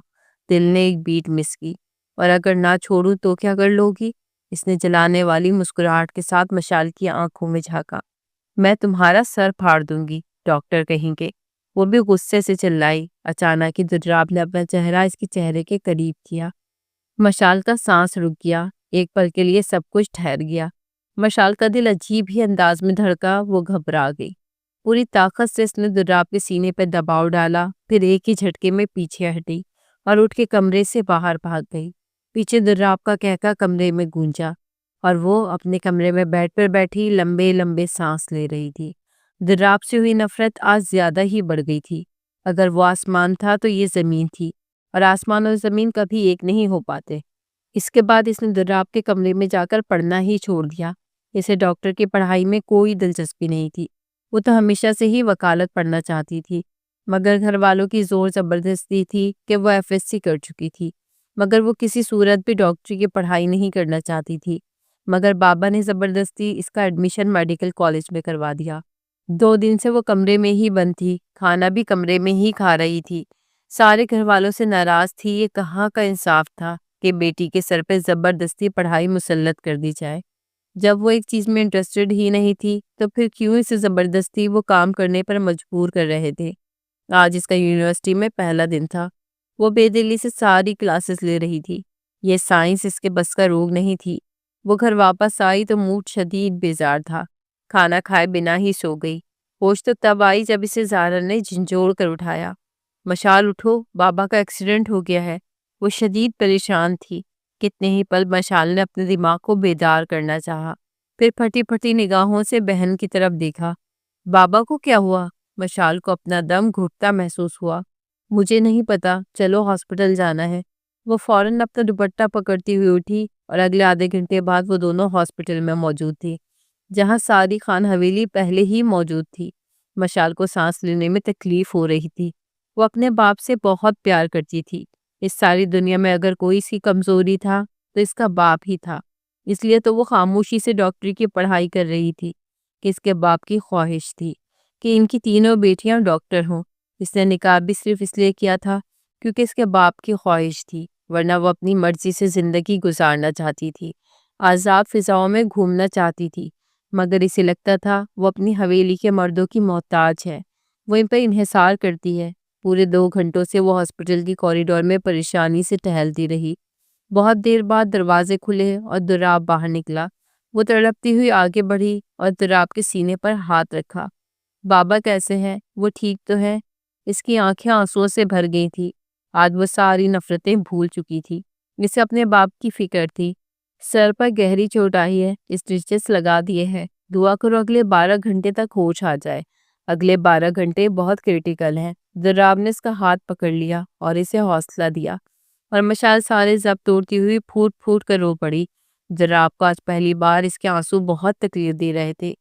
دل نے ایک بیٹ مس کی۔ اور اگر نہ چھوڑوں تو کیا کر لو گی؟ اس نے جلانے والی مسکراہٹ کے ساتھ مشال کی آنکھوں میں جھانکا۔ میں تمہارا سر پھاڑ دوں گی، ڈاکٹر کہیں گے۔ وہ بھی غصے سے چلائی۔ اچانک ہی دراب نے اپنا چہرہ اس کے چہرے کے قریب کیا۔ مشال کا سانس رک گیا۔ ایک پل کے لیے سب کچھ ٹھہر گیا۔ مشال کا دل عجیب ہی انداز میں دھڑکا، وہ گھبرا گئی۔ پوری طاقت سے اس نے دراب کے سینے پہ دباؤ ڈالا، پھر ایک ہی جھٹکے میں پیچھے ہٹی اور اٹھ کے کمرے سے باہر بھاگ گئی۔ پیچھے دراب کا کہکا کمرے میں گونجا، اور وہ اپنے کمرے میں بیڈ پر بیٹھی لمبے لمبے سانس لے رہی تھی۔ دراب سے ہوئی نفرت آج زیادہ ہی بڑھ گئی تھی۔ اگر وہ آسمان تھا تو یہ زمین تھی، اور آسمان اور زمین کبھی ایک نہیں ہو پاتے۔ اس کے بعد اس نے دراب کے کمرے میں جا کر پڑھنا ہی چھوڑ دیا۔ اسے ڈاکٹر کی پڑھائی میں کوئی دلچسپی نہیں تھی۔ وہ تو ہمیشہ سے ہی وکالت پڑھنا چاہتی تھی، مگر گھر والوں کی زور زبردستی تھی کہ وہ FSC کر چکی تھی، مگر وہ کسی صورت بھی ڈاکٹری کی پڑھائی نہیں کرنا چاہتی تھی۔ مگر بابا نے زبردستی اس کا ایڈمیشن میڈیکل کالج میں کروا دیا۔ 2 دن سے وہ کمرے میں ہی بند تھی، کھانا بھی کمرے میں ہی کھا رہی تھی۔ سارے گھر والوں سے ناراض تھی۔ یہ کہاں کا انصاف تھا کہ بیٹی کے سر پہ زبردستی پڑھائی مسلط کر دی جائے؟ جب وہ ایک چیز میں انٹرسٹڈ ہی نہیں تھی تو پھر کیوں اسے زبردستی وہ کام کرنے پر مجبور کر رہے تھے؟ آج اس کا یونیورسٹی میں پہلا دن تھا۔ وہ بے دلی سے ساری کلاسز لے رہی تھی۔ یہ سائنس اس کے بس کا روگ نہیں تھی۔ وہ گھر واپس آئی تو موڈ شدید بیزار تھا۔ کھانا کھائے بنا ہی سو گئی۔ ہوش تو تب آئی جب اسے زہرا نے جھنجھوڑ کر اٹھایا۔ مشال اٹھو، بابا کا ایکسیڈنٹ ہو گیا ہے۔ وہ شدید پریشان تھی۔ کتنے ہی پل مشال نے اپنے دماغ کو بیدار کرنا چاہا، پھر پھٹی پھٹی نگاہوں سے بہن کی طرف دیکھا۔ بابا کو کیا ہوا؟ مشال کو اپنا دم گھٹتا محسوس ہوا۔ مجھے نہیں پتا، چلو ہاسپٹل جانا ہے۔ وہ فوراً اپنا دوپٹہ پکڑتی ہوئی اٹھی، اور اگلے آدھے گھنٹے بعد وہ دونوں ہاسپٹل میں موجود تھی، جہاں ساری خان حویلی پہلے ہی موجود تھی۔ مشال کو سانس لینے میں تکلیف ہو رہی تھی۔ وہ اپنے باپ سے بہت پیار کرتی تھی۔ اس ساری دنیا میں اگر کوئی اس کی کمزوری تھا تو اس کا باپ ہی تھا۔ اس لیے تو وہ خاموشی سے ڈاکٹری کی پڑھائی کر رہی تھی کہ اس کے باپ کی خواہش تھی کہ ان کی تینوں بیٹیاں ڈاکٹر ہوں۔ اس نے نکاح بھی صرف اس لیے کیا تھا کیونکہ اس کے باپ کی خواہش تھی۔ ورنہ وہ اپنی مرضی سے زندگی گزارنا چاہتی تھی، آزاد فضاؤں میں گھومنا چاہتی تھی، مگر اسے لگتا تھا وہ اپنی حویلی کے مردوں کی محتاج ہے، وہ ان پر انحصار کرتی ہے۔ پورے 2 گھنٹوں سے وہ ہاسپٹل کی کوریڈور میں پریشانی سے ٹہلتی رہی۔ بہت دیر بعد دروازے کھلے اور دراب باہر نکلا۔ وہ تڑپتی ہوئی آگے بڑھی اور دراب کے سینے پر ہاتھ رکھا۔ بابا کیسے ہیں؟ وہ ٹھیک تو ہے؟ اس کی آنکھیں آنسوؤں سے بھر گئی تھی۔ آج وہ ساری نفرتیں بھول چکی تھی۔ اسے اپنے باپ کی فکر تھی۔ سر پر گہری چوٹ آئی ہے، اسٹیچز لگا دیے ہیں، دعا کرو اگلے 12 گھنٹے تک ہوش آ جائے۔ اگلے 12 گھنٹے بہت کریٹیکل ہیں۔ دراب نے اس کا ہاتھ پکڑ لیا اور اسے حوصلہ دیا، اور مشال سارے ضبط توڑتی ہوئی پھوٹ پھوٹ کر رو پڑی۔ دراب کو آج پہلی بار اس کے آنسو بہت تکلیف دے رہے تھے۔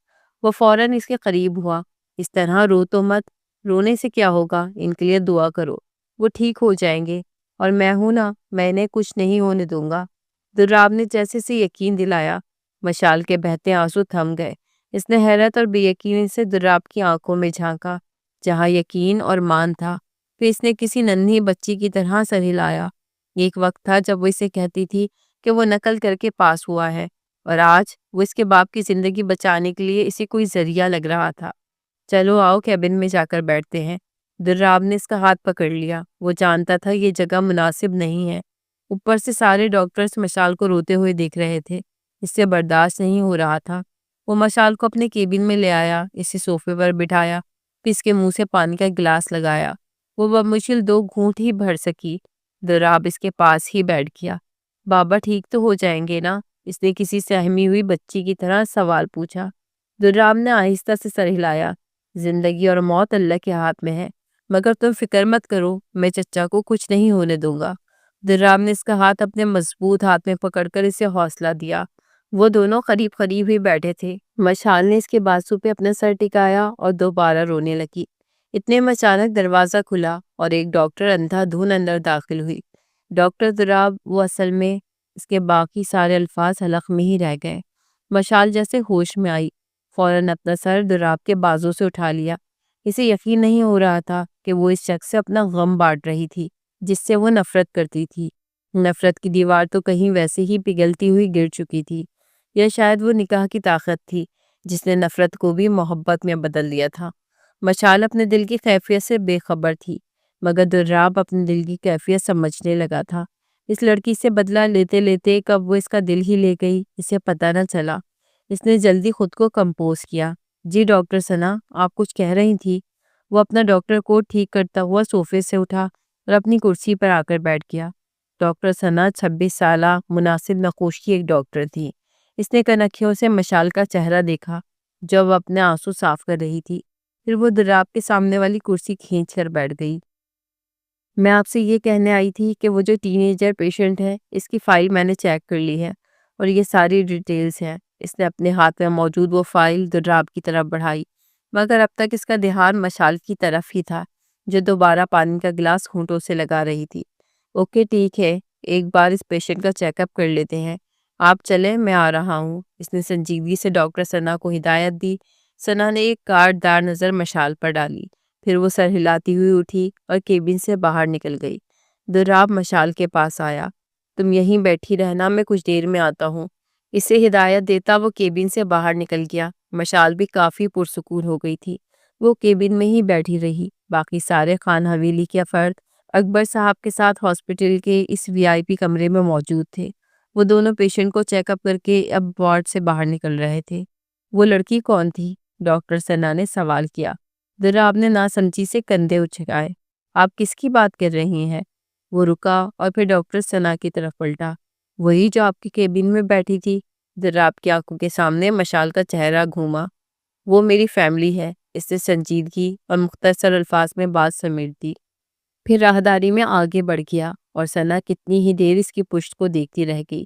وہ فوراً اس کے قریب ہوا۔ اس طرح رو تو مت، رونے سے کیا ہوگا، ان کے لیے دعا کرو، وہ ٹھیک ہو جائیں گے، اور میں ہوں نا، میں انہیں کچھ نہیں ہونے دوں گا۔ دراب نے جیسے سے یقین دلایا۔ مشال کے بہتے آنسو تھم گئے۔ اس نے حیرت اور بے یقینی سے دراب کی آنکھوں میں جھانکا، جہاں یقین اور مان تھا۔ پھر اس نے کسی ننھی بچی کی طرح سر ہلایا۔ ایک وقت تھا جب وہ اسے کہتی تھی کہ وہ نقل کر کے پاس ہوا ہے، اور آج وہ اس کے باپ کی زندگی بچانے کے لیے اسے کوئی ذریعہ لگ رہا تھا۔ چلو آؤ کیبن میں جا کر بیٹھتے ہیں۔ دراب نے اس کا ہاتھ پکڑ لیا۔ وہ جانتا تھا یہ جگہ مناسب نہیں ہے، اوپر سے سارے ڈاکٹرز مشال کو روتے ہوئے دیکھ رہے تھے۔ اس سے برداشت نہیں ہو رہا تھا۔ وہ مشال کو اپنے کیبن میں لے آیا، اسے صوفے پر بٹھایا، پھر اس کے منہ سے پانی کا گلاس لگایا۔ وہ بمشکل 2 گھونٹ ہی بھر سکی۔ دراب اس کے پاس ہی بیٹھ گیا۔ بابا ٹھیک تو ہو جائیں گے نا؟ اس نے کسی سہمی ہوئی بچی کی طرح سوال پوچھا۔ دراب نے آہستہ سے سر ہلایا۔ زندگی اور موت اللہ کے ہاتھ میں ہے، مگر تم فکر مت کرو، میں چچا کو کچھ نہیں ہونے دوں گا۔ دراب نے اس کا ہاتھ اپنے مضبوط ہاتھ میں پکڑ کر اسے حوصلہ دیا۔ وہ دونوں قریب قریب ہی بیٹھے تھے۔ مشال نے اس کے بازو پہ اپنا سر ٹکایا اور دوبارہ رونے لگی۔ اتنے میں اچانک دروازہ کھلا اور ایک ڈاکٹر اندھا دھند اندر داخل ہوئی۔ ڈاکٹر دراب، وہ اصل میں، اس کے باقی سارے الفاظ حلق میں ہی رہ گئے۔ مشال جیسے ہوش میں آئی، فوراً اپنا سر دراب کے بازو سے اٹھا لیا۔ اسے یقین نہیں ہو رہا تھا کہ وہ اس شخص سے اپنا غم بانٹ رہی تھی جس سے وہ نفرت کرتی تھی۔ نفرت کی دیوار تو کہیں ویسے ہی پگھلتی ہوئی گر چکی تھی، یا شاید وہ نکاح کی طاقت تھی جس نے نفرت کو بھی محبت میں بدل دیا تھا۔ مشال اپنے دل کی کیفیت سے بے خبر تھی، مگر دراب اپنے دل کی کیفیت سمجھنے لگا تھا۔ اس لڑکی سے بدلہ لیتے لیتے کب وہ اس کا دل ہی لے گئی، اسے پتہ نہ چلا۔ اس نے جلدی خود کو کمپوز کیا۔ جی ڈاکٹر ثنا، آپ کچھ کہہ رہی تھی؟ وہ اپنا ڈاکٹر کوٹ ٹھیک کرتا ہوا صوفے سے اٹھا اور اپنی کرسی پر آ کر بیٹھ گیا۔ ڈاکٹر ثنا 26 سالہ مناسب نقوش کی ایک ڈاکٹر تھی۔ اس نے کنکھیوں سے مشال کا چہرہ دیکھا جو وہ اپنے آنسو صاف کر رہی تھی، پھر وہ دراب کے سامنے والی کرسی کھینچ کر بیٹھ گئی۔ میں آپ سے یہ کہنے آئی تھی کہ وہ جو ٹین ایجر پیشنٹ ہے، اس کی فائل میں نے چیک کر لی ہے اور یہ ساری ڈیٹیلز ہیں۔ اس نے اپنے ہاتھ میں موجود وہ فائل دراب کی طرف بڑھائی، مگر اب تک اس کا دھیان مشال کی طرف ہی تھا جو دوبارہ پانی کا گلاس ہونٹوں سے لگا رہی تھی۔ اوکے ٹھیک ہے، ایک بار اس پیشنٹ کا چیک اپ کر لیتے ہیں، آپ چلیں، میں آ رہا ہوں۔ اس نے سنجیدگی سے ڈاکٹر ثنا کو ہدایت دی۔ ثنا نے ایک کاٹدار نظر مشال پر ڈالی، پھر وہ سر ہلاتی ہوئی اٹھی اور کیبن سے باہر نکل گئی۔ دراب مشال کے پاس آیا۔ تم یہیں بیٹھی رہنا، میں کچھ دیر میں آتا ہوں۔ اسے ہدایت دیتا وہ کیبن سے باہر نکل گیا۔ مشال بھی کافی پرسکون ہو گئی تھی۔ وہ کیبن میں ہی بیٹھی رہی۔ باقی سارے خان حویلی کے افراد اکبر صاحب کے ساتھ ہاسپٹل کے اس وی آئی پی کمرے میں موجود تھے۔ وہ دونوں پیشنٹ کو چیک اپ کر کے اب وارڈ سے باہر نکل رہے تھے۔ وہ لڑکی کون تھی؟ ڈاکٹر ثنا نے سوال کیا۔ دراب نے ناسمجھی سے کندھے اچکائے۔ آپ کس کی بات کر رہی ہیں؟ وہ رکا اور پھر ڈاکٹر ثنا کی طرف پلٹا۔ وہی جو آپ کے کیبن میں بیٹھی تھی۔ دراب کی آنکھوں کے سامنے مشال کا چہرہ گھوما۔ وہ میری فیملی ہے، اس نے سنجیدگی اور مختصر الفاظ میں بات سمیٹ دی، پھر راہداری میں آگے بڑھ گیا، اور ثنا کتنی ہی دیر اس کی پشت کو دیکھتی رہ گئی۔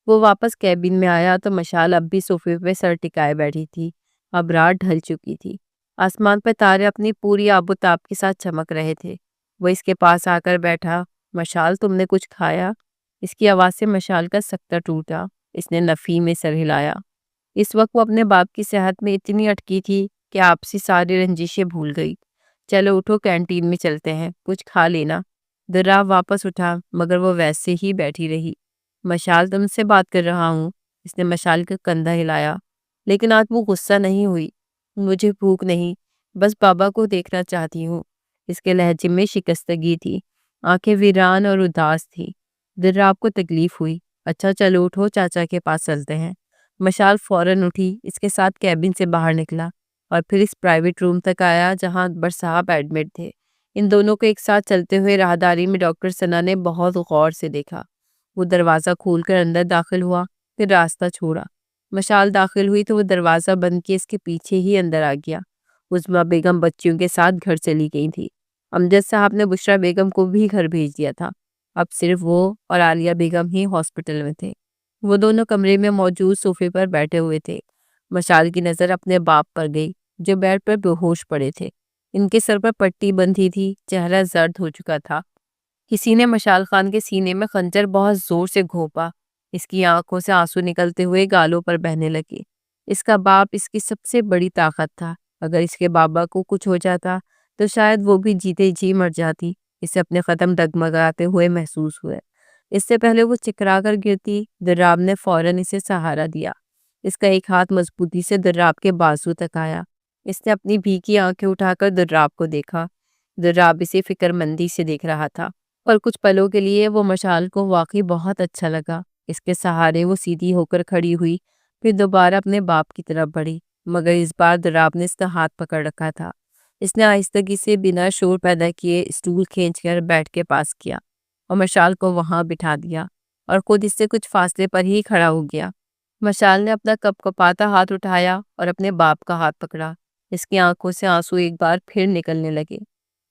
وہ واپس کیبن میں آیا تو مشال اب بھی صوفے پہ سر ٹکائے بیٹھی تھی۔ اب رات ڈھل چکی تھی۔ آسمان پہ تارے اپنی پوری آب و تاب کے ساتھ چمک رہے تھے۔ وہ اس کے پاس آ کر بیٹھا۔ مشال، تم نے کچھ کھایا؟ اس کی آواز سے مشال کا سکتہ ٹوٹا۔ اس نے نفی میں سر ہلایا۔ اس وقت وہ اپنے باپ کی صحت میں اتنی اٹکی تھی کہ آپسی ساری رنجشیں بھول گئی۔ چلو اٹھو، کینٹین میں چلتے ہیں، کچھ کھا لینا۔ دراب واپس اٹھا مگر وہ ویسے ہی بیٹھی رہی۔ مشال تم سے بات کر رہا ہوں۔ اس نے مشال کا کندھا ہلایا، لیکن آج وہ غصہ نہیں ہوئی۔ مجھے بھوک نہیں، بس بابا کو دیکھنا چاہتی ہوں۔ اس کے لہجے میں شکستگی تھی، آنکھیں ویران اور اداس تھی۔ دراب کو تکلیف ہوئی۔ اچھا چلو اٹھو، چاچا کے پاس چلتے ہیں۔ مشال فوراً اٹھی، اس کے ساتھ کیبن سے باہر نکلا اور پھر اس پرائیویٹ روم تک آیا جہاں اکبر صاحب ایڈمٹ تھے۔ ان دونوں کو ایک ساتھ چلتے ہوئے راہداری میں ڈاکٹر ثنا نے بہت غور سے دیکھا۔ وہ دروازہ کھول کر اندر داخل ہوا، پھر راستہ چھوڑا۔ مشال داخل ہوئی تو وہ دروازہ بند کیے اس کے پیچھے ہی اندر آ گیا۔ عظمیٰ بیگم بچیوں کے ساتھ گھر چلی گئی تھی۔ امجد صاحب نے بشریٰ بیگم کو بھی گھر بھیج دیا تھا۔ اب صرف وہ اور عالیہ بیگم ہی ہاسپٹل میں تھے۔ وہ دونوں کمرے میں موجود صوفے پر بیٹھے ہوئے تھے۔ مشال کی نظر اپنے باپ پر گئی جو بیڈ پر بے ہوش پڑے تھے۔ ان کے سر پر پٹی بندھی تھی، چہرہ زرد ہو چکا تھا۔ کسی نے مشال خان کے سینے میں خنجر بہت زور سے گھونپا۔ اس کی آنکھوں سے آنسو نکلتے ہوئے گالوں پر بہنے لگے۔ اس کا باپ اس کی سب سے بڑی طاقت تھا۔ اگر اس کے بابا کو کچھ ہو جاتا تو شاید وہ بھی جیتے جی مر جاتی۔ اسے اپنے قدم ڈگمگاتے ہوئے محسوس ہوئے۔ اس سے پہلے وہ چکرا کر گرتی، دراب نے فوراً اسے سہارا دیا۔ اس کا ایک ہاتھ مضبوطی سے دراب کے بازو تک آیا۔ اس نے اپنی بھیگی آنکھیں اٹھا کر دراب کو دیکھا۔ دراب اسے فکر مندی سے دیکھ رہا تھا، اور کچھ پلوں کے لیے وہ مشال کو واقعی بہت اچھا لگا۔ اس کے سہارے وہ سیدھی ہو کر کھڑی ہوئی، پھر دوبارہ اپنے باپ کی طرف بڑھی، مگر اس بار دراب نے اس کا ہاتھ پکڑ رکھا تھا۔ اس نے آہستگی سے بنا شور پیدا کیے اسٹول کھینچ کر بیڈ کے پاس کیا اور مشال کو وہاں بٹھا دیا، اور خود اس سے کچھ فاصلے پر ہی کھڑا ہو گیا۔ مشال نے اپنا کپ کپاتا ہاتھ اٹھایا اور اپنے باپ کا ہاتھ پکڑا۔ اس کی آنکھوں سے آنسو ایک بار پھر نکلنے لگے۔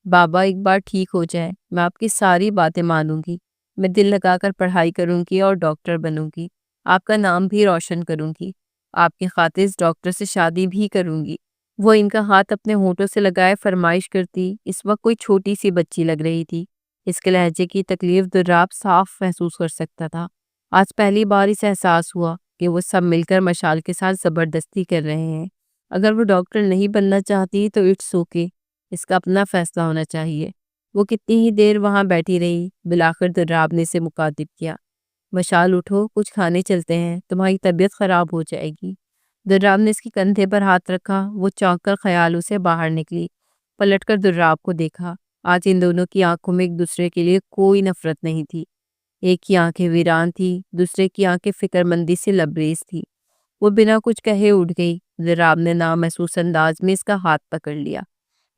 بابا ایک بار ٹھیک ہو جائے، میں آپ کی ساری باتیں مانوں گی۔ میں دل لگا کر پڑھائی کروں گی اور ڈاکٹر بنوں گی۔ آپ کا نام بھی روشن کروں گی۔ آپ کی خاطر اس ڈاکٹر سے شادی بھی کروں گی۔ وہ ان کا ہاتھ اپنے ہونٹوں سے لگائے فرمائش کرتی۔ اس وقت کوئی چھوٹی سی بچی لگ رہی تھی۔ اس کے لہجے کی تکلیف دراب صاف محسوس کر سکتا تھا۔ آج پہلی بار اسے احساس ہوا کہ وہ سب مل کر مشال کے ساتھ زبردستی کر رہے ہیں۔ اگر وہ ڈاکٹر نہیں بننا چاہتی تو اٹس اوکے، اس کا اپنا فیصلہ ہونا چاہیے۔ وہ کتنی ہی دیر وہاں بیٹھی رہی، بالآخر دراب نے اسے مخاطب کیا۔ مشال اٹھو، کچھ کھانے چلتے ہیں، تمہاری طبیعت خراب ہو جائے گی۔ دراب نے اس کے کندھے پر ہاتھ رکھا۔ وہ چونک کر خیالوں سے باہر نکلی، پلٹ کر دراب کو دیکھا۔ آج ان دونوں کی آنکھوں میں ایک دوسرے کے لیے کوئی نفرت نہیں تھی۔ ایک کی آنکھیں ویران تھی، دوسرے کی آنکھیں فکر مندی سے لبریز تھی۔ وہ بنا کچھ کہے اٹھ گئی۔ دراب نے نامحسوس انداز میں اس کا ہاتھ پکڑ لیا،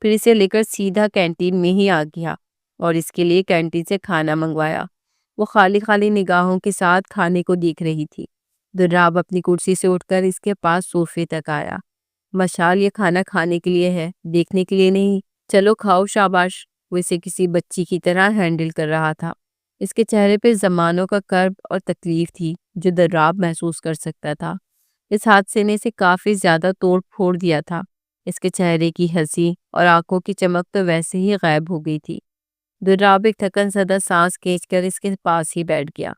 پھر اسے لے کر سیدھا کینٹین میں ہی آ گیا اور اس کے لیے کینٹین سے کھانا منگوایا۔ وہ خالی خالی نگاہوں کے ساتھ کھانے کو دیکھ رہی تھی۔ دراب اپنی کرسی سے اٹھ کر اس کے پاس صوفے تک آیا۔ مشال، یہ کھانا کھانے کے لیے ہے، دیکھنے کے لیے نہیں۔ چلو کھاؤ، شاباش۔ وہ اسے کسی بچی کی طرح ہینڈل کر رہا تھا۔ اس کے چہرے پہ زمانوں کا کرب اور تکلیف تھی جو دراب محسوس کر سکتا تھا۔ اس حادثے نے اسے کافی زیادہ توڑ پھوڑ دیا تھا۔ اس کے چہرے کی ہنسی اور آنکھوں کی چمک تو ویسے ہی غائب ہو گئی تھی۔ دراب ایک تھکن زدہ سانس کھینچ کر اس کے پاس ہی بیٹھ گیا،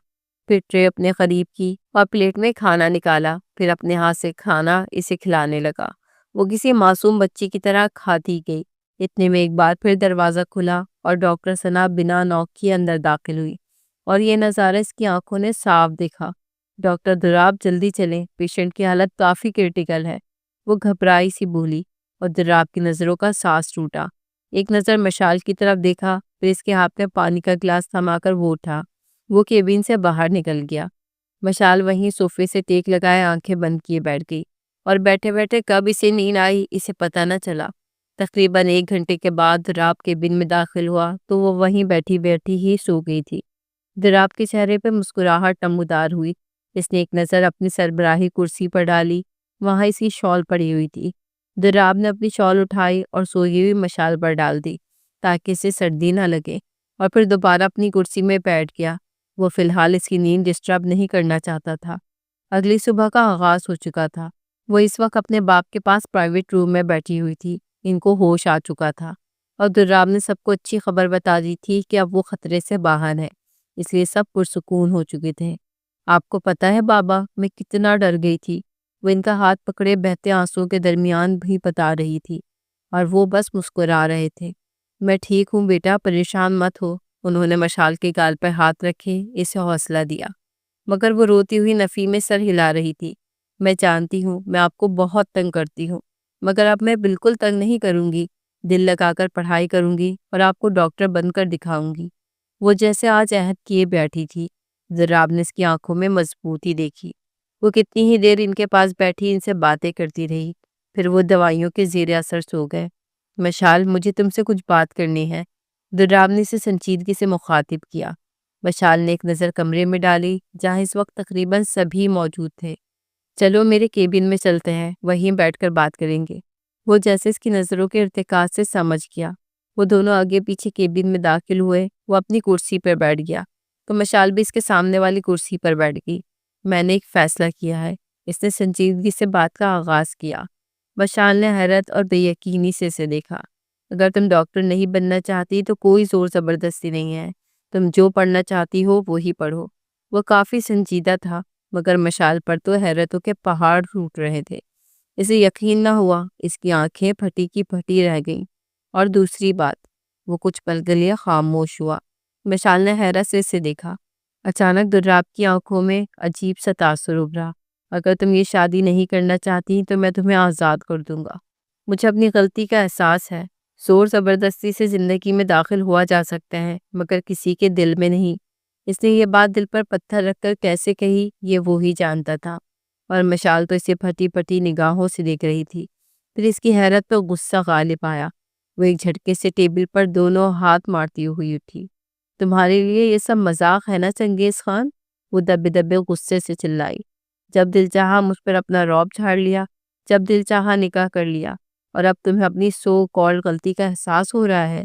پھر ٹرے اپنے قریب کی اور پلیٹ میں کھانا نکالا، پھر اپنے ہاتھ سے کھانا اسے کھلانے لگا۔ وہ کسی معصوم بچی کی طرح کھاتی گئی۔ اتنے میں ایک بار پھر دروازہ کھلا اور ڈاکٹر ثنا بنا نوک کی اندر داخل ہوئی، اور یہ نظارہ اس کی آنکھوں نے صاف دیکھا۔ ڈاکٹر، دراب جلدی چلیں، پیشنٹ کی حالت کافی کرٹیکل ہے۔ وہ گھبرائی سی بولی، اور دراب کی نظروں کا سانس ٹوٹا۔ ایک نظر مشال کی طرف دیکھا، پھر اس کے ہاتھ میں پانی کا گلاس تھما کر وہ اٹھا۔ وہ کیبن سے باہر نکل گیا۔ مشال وہیں صوفے سے ٹیک لگائے آنکھیں بند کیے بیٹھ گئی، اور بیٹھے بیٹھے کب اسے نیند آئی اسے پتہ نہ چلا۔ تقریباً 1 گھنٹے کے بعد دراب کیبن میں داخل ہوا تو وہ وہیں بیٹھی بیٹھی ہی سو گئی تھی۔ دراب کے چہرے پہ مسکراہٹ نمودار ہوئی۔ اس نے ایک نظر اپنی سربراہی کرسی پر ڈالی، وہاں اسی شال پڑی ہوئی تھی۔ دراب نے اپنی شال اٹھائی اور سوئی ہوئی مشال پر ڈال دی تاکہ اسے سردی نہ لگے، اور پھر دوبارہ اپنی کرسی میں بیٹھ گیا۔ وہ فی الحال اس کی نیند ڈسٹرب نہیں کرنا چاہتا تھا۔ اگلی صبح کا آغاز ہو چکا تھا۔ وہ اس وقت اپنے باپ کے پاس پرائیویٹ روم میں بیٹھی ہوئی تھی۔ ان کو ہوش آ چکا تھا، اور دراب نے سب کو اچھی خبر بتا دی تھی کہ اب وہ خطرے سے باہر ہے، اس لیے سب پرسکون ہو چکے تھے۔ آپ کو پتہ ہے بابا، میں کتنا ڈر گئی تھی، وہ ان کا ہاتھ پکڑے بہتے آنسوؤں کے درمیان بھی بتا رہی تھی، اور وہ بس مسکرا رہے تھے۔ میں ٹھیک ہوں بیٹا، پریشان مت ہو، انہوں نے مشال کے گال پر ہاتھ رکھے، اسے حوصلہ دیا، مگر وہ روتی ہوئی نفی میں سر ہلا رہی تھی۔ میں جانتی ہوں میں آپ کو بہت تنگ کرتی ہوں، مگر اب میں بالکل تنگ نہیں کروں گی، دل لگا کر پڑھائی کروں گی اور آپ کو ڈاکٹر بن کر دکھاؤں گی۔ وہ جیسے آج عہد کیے بیٹھی تھی۔ ضراب نے اس کی آنکھوں میں مضبوطی دیکھی۔ وہ کتنی ہی دیر ان کے پاس بیٹھی ان سے باتیں کرتی رہی، پھر وہ دوائیوں کے زیر اثر سو گئے۔ مشال، مجھے تم سے کچھ بات کرنی ہے، ضراب نے اسے سنجیدگی سے مخاطب کیا۔ مشال نے ایک نظر کمرے میں ڈالی جہاں اس وقت تقریباً سبھی موجود تھے۔ چلو میرے کیبن میں چلتے ہیں، وہیں بیٹھ کر بات کریں گے۔ وہ جیسے اس کی نظروں کے ارتکاز سے سمجھ گیا۔ وہ دونوں آگے پیچھے کیبن میں داخل ہوئے۔ وہ اپنی کرسی پر بیٹھ گیا تو مشال بھی اس کے سامنے والی کرسی پر بیٹھ گئی۔ میں نے ایک فیصلہ کیا ہے، اس نے سنجیدگی سے بات کا آغاز کیا۔ مشال نے حیرت اور بے یقینی سے اسے دیکھا۔ اگر تم ڈاکٹر نہیں بننا چاہتی تو کوئی زور زبردستی نہیں ہے، تم جو پڑھنا چاہتی ہو وہی پڑھو۔ وہ کافی سنجیدہ تھا، مگر مشال پر تو حیرتوں کے پہاڑ ٹوٹ رہے تھے۔ اسے یقین نہ ہوا، اس کی آنکھیں پھٹی کی پھٹی رہ گئیں۔ اور دوسری بات، وہ کچھ پل کے لیے خاموش ہوا۔ مشال نے حیرت سے اسے دیکھا۔ اچانک ضراب کی آنکھوں میں عجیب سا تاثر ابھرا۔ اگر تم یہ شادی نہیں کرنا چاہتی تو میں تمہیں آزاد کر دوں گا۔ مجھے اپنی غلطی کا احساس ہے۔ زور زبردستی سے زندگی میں داخل ہوا جا سکتا ہے، مگر کسی کے دل میں نہیں۔ اس نے یہ بات دل پر پتھر رکھ کر کیسے کہی، یہ وہی جانتا تھا۔ اور مشال تو اسے پھٹی پھٹی نگاہوں سے دیکھ رہی تھی۔ پھر اس کی حیرت پر غصہ غالب آیا۔ وہ ایک جھٹکے سے ٹیبل پر دونوں ہاتھ مارتی ہوئی اٹھی۔ تمہارے لیے یہ سب مذاق ہے نا چنگیز خان؟ وہ دبے دبے غصے سے چلائی۔ جب دل چاہا مجھ پر اپنا رعب جھاڑ لیا، جب دل چاہا نکاح کر لیا، اور اب تمہیں اپنی سو کال غلطی کا احساس ہو رہا ہے۔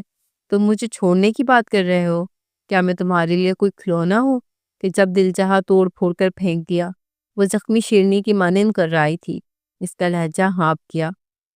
تم مجھے چھوڑنے کی بات کر رہے ہو؟ کیا میں تمہارے لیے کوئی کھلونا ہوں کہ جب دل چاہا توڑ پھوڑ کر پھینک دیا؟ وہ زخمی شیرنی کی مانند کر رہی تھی۔ اس کا لہجہ ہانپ گیا،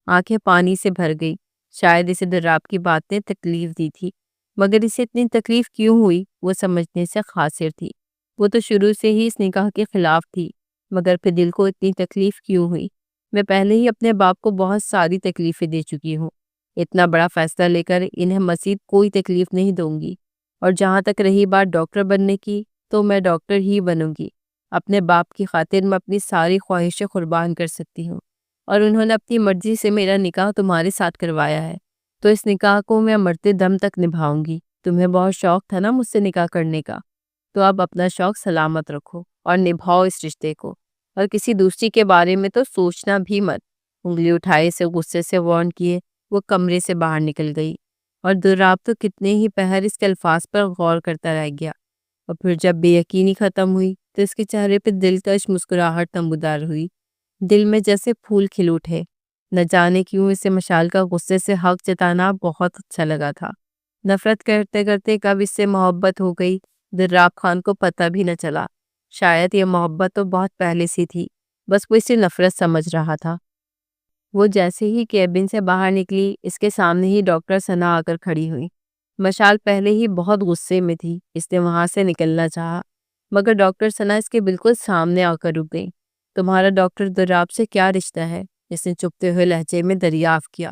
آنکھیں پانی سے بھر گئی۔ شاید اسے ضراب کی بات نے تکلیف دی تھی، مگر اسے اتنی تکلیف کیوں ہوئی وہ سمجھنے سے قاصر تھی۔ وہ تو شروع سے ہی اس نکاح کے خلاف تھی، مگر پھر دل کو اتنی تکلیف کیوں ہوئی؟ میں پہلے ہی اپنے باپ کو بہت ساری تکلیفیں دے چکی ہوں، اتنا بڑا فیصلہ لے کر انہیں مزید کوئی تکلیف نہیں دوں گی۔ اور جہاں تک رہی بات ڈاکٹر بننے کی، تو میں ڈاکٹر ہی بنوں گی۔ اپنے باپ کی خاطر میں اپنی ساری خواہشیں قربان کر سکتی ہوں، اور انہوں نے اپنی مرضی سے میرا نکاح تمہارے ساتھ کروایا ہے، تو اس نکاح کو میں مرتے دم تک نبھاؤں گی۔ تمہیں بہت شوق تھا نا مجھ سے نکاح کرنے کا، تو اب اپنا شوق سلامت رکھو اور نبھاؤ اس رشتے کو، اور کسی دوسری کے بارے میں تو سوچنا بھی مت۔ انگلی اٹھائے سے غصے سے وارن کیے وہ کمرے سے باہر نکل گئی، اور ضراب تو کتنے ہی پہر اس کے الفاظ پر غور کرتا رہ گیا۔ اور پھر جب بے یقینی ختم ہوئی تو اس کے چہرے پہ دلکش مسکراہٹ نمودار ہوئی۔ دل میں جیسے پھول کھل اٹھے۔ نہ جانے کیوں اسے مشال کا غصے سے حق جتانا بہت اچھا لگا تھا۔ نفرت کرتے کرتے کب اس سے محبت ہو گئی ضراب خان کو پتہ بھی نہ چلا۔ شاید یہ محبت تو بہت پہلے سے تھی، بس وہ اسے نفرت سمجھ رہا تھا۔ وہ جیسے ہی کیبن سے باہر نکلی، اس کے سامنے ہی ڈاکٹر ثنا آ کر کھڑی ہوئی۔ مشال پہلے ہی بہت غصے میں تھی، اس نے وہاں سے نکلنا چاہا، مگر ڈاکٹر ثنا اس کے بالکل سامنے آ کر رک گئی۔ تمہارا ڈاکٹر ضراب سے کیا رشتہ ہے؟ اس نے چپتے ہوئے لہجے میں دریافت کیا۔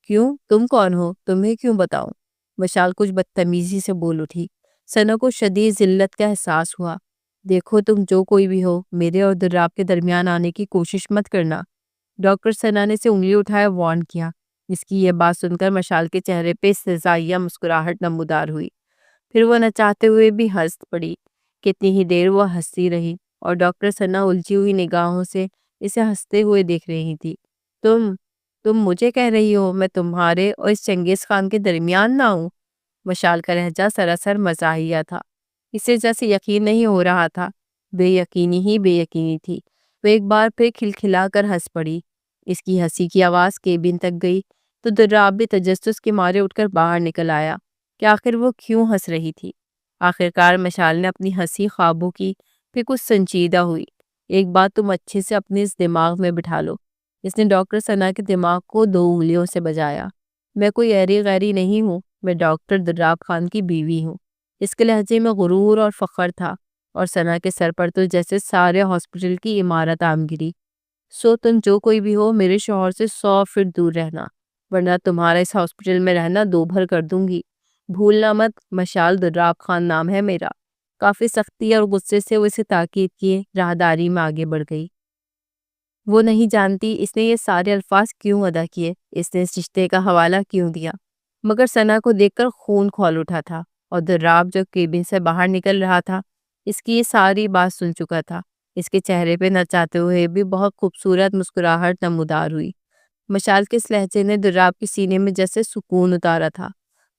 کیوں؟ تم کون ہو؟ تمہیں کیوں بتاؤں؟ مشال کچھ بدتمیزی سے بول اٹھی۔ ثنا کو شدید ذلت کا احساس ہوا۔ دیکھو تم جو کوئی بھی ہو، میرے اور ضراب کے درمیان آنے کی کوشش مت کرنا۔ ڈاکٹر ثنا نے اسے انگلی اٹھائے وارن کیا۔ اس کی یہ بات سن کر مشال کے چہرے پہ استہزائیہ مسکراہٹ نمودار ہوئی۔ پھر وہ نہ چاہتے ہوئے بھی ہنس پڑی۔ کتنی ہی دیر وہ ہنستی رہی، اور ڈاکٹر ثنا الجھی ہوئی نگاہوں سے اسے ہنستے ہوئے دیکھ رہی تھی۔ تم مجھے کہہ رہی ہو میں تمہارے اور اس چنگیز خان کے درمیان نہ ہوں؟ مشال کا لہجہ سراسر مزاحیہ تھا۔ اسے جیسے یقین نہیں ہو رہا تھا، بے یقینی ہی بے یقینی تھی۔ وہ ایک بار پھر کھلکھلا کر ہنس پڑی۔ اس کی ہنسی کی آواز کیبن تک گئی تو ضراب بھی تجسس کے مارے اٹھ کر باہر نکل آیا کہ آخر وہ کیوں ہنس رہی تھی۔ آخرکار مشال نے اپنی ہنسی قابو کی، پھر کچھ سنجیدہ ہوئی۔ ایک بات تم اچھے سے اپنے اس دماغ میں بٹھا لو۔ اس نے ڈاکٹر ثنا کے دماغ کو 2 انگلیوں سے بجایا۔ میں کوئی ایری غیری نہیں ہوں، میں ڈاکٹر ضراب خان کی بیوی ہوں۔ اس کے لہجے میں غرور اور فخر تھا، اور ثنا کے سر پر تو جیسے سارے ہاسپٹل کی عمارت عام گری۔ سو تم جو کوئی بھی ہو، میرے شوہر سے 100 فٹ دور رہنا، ورنہ تمہارا اس ہاسپٹل میں رہنا 2 بھر کر دوں گی۔ بھولنا مت، مشال دراب خان نام ہے میرا۔ کافی سختی اور غصے سے وہ اسے تاکید کیے راہداری میں آگے بڑھ گئی۔ وہ نہیں جانتی اس نے یہ سارے الفاظ کیوں ادا کیے، اس نے اس رشتے کا حوالہ کیوں دیا، مگر ثنا کو دیکھ کر خون کھول اٹھا تھا، اور دراب جو کیبن سے باہر نکل رہا تھا اس کی یہ ساری بات سن چکا تھا۔ اس کے چہرے پہ نہ چاہتے ہوئے بھی بہت خوبصورت مسکراہٹ نمودار ہوئی۔ مشال کے اس لہجے نے دراب کے سینے میں جیسے سکون اتارا تھا۔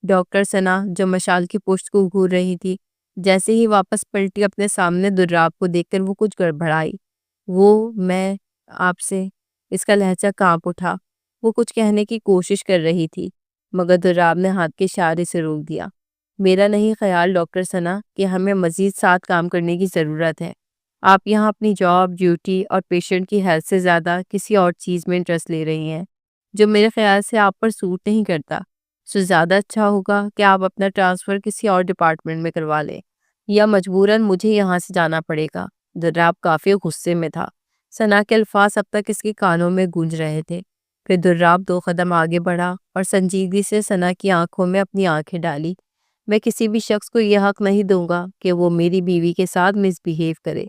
ڈاکٹر ثنا جو مشال کی پشت کو گھور رہی تھی، جیسے ہی واپس پلٹی اپنے سامنے دراب کو دیکھ کر وہ کچھ گڑبڑائی۔ میں آپ سے، اس کا لہجہ کانپ اٹھا۔ وہ کچھ کہنے کی کوشش کر رہی تھی مگر دراب نے ہاتھ کے اشارے سے روک دیا۔ میرا نہیں خیال ڈاکٹر ثنا کہ ہمیں مزید ساتھ کام کرنے کی ضرورت ہے۔ آپ یہاں اپنی جاب ڈیوٹی اور پیشنٹ کی ہیلتھ سے زیادہ کسی اور چیز میں انٹرسٹ لے رہی ہیں جو میرے خیال سے آپ پر سوٹ نہیں کرتا۔ زیادہ اچھا ہوگا کہ آپ اپنا ٹرانسفر کسی اور ڈپارٹمنٹ میں کروا لیں، یا مجبوراً مجھے یہاں سے جانا پڑے گا۔ دراب کافی غصے میں تھا۔ ثنا کے الفاظ اب تک اس کے کانوں میں گونج رہے تھے۔ پھر دراب 2 قدم آگے بڑھا اور سنجیدگی سے ثنا کی آنکھوں میں اپنی آنکھیں ڈالی۔ میں کسی بھی شخص کو یہ حق نہیں دوں گا کہ وہ میری بیوی کے ساتھ مس بیہیو کرے۔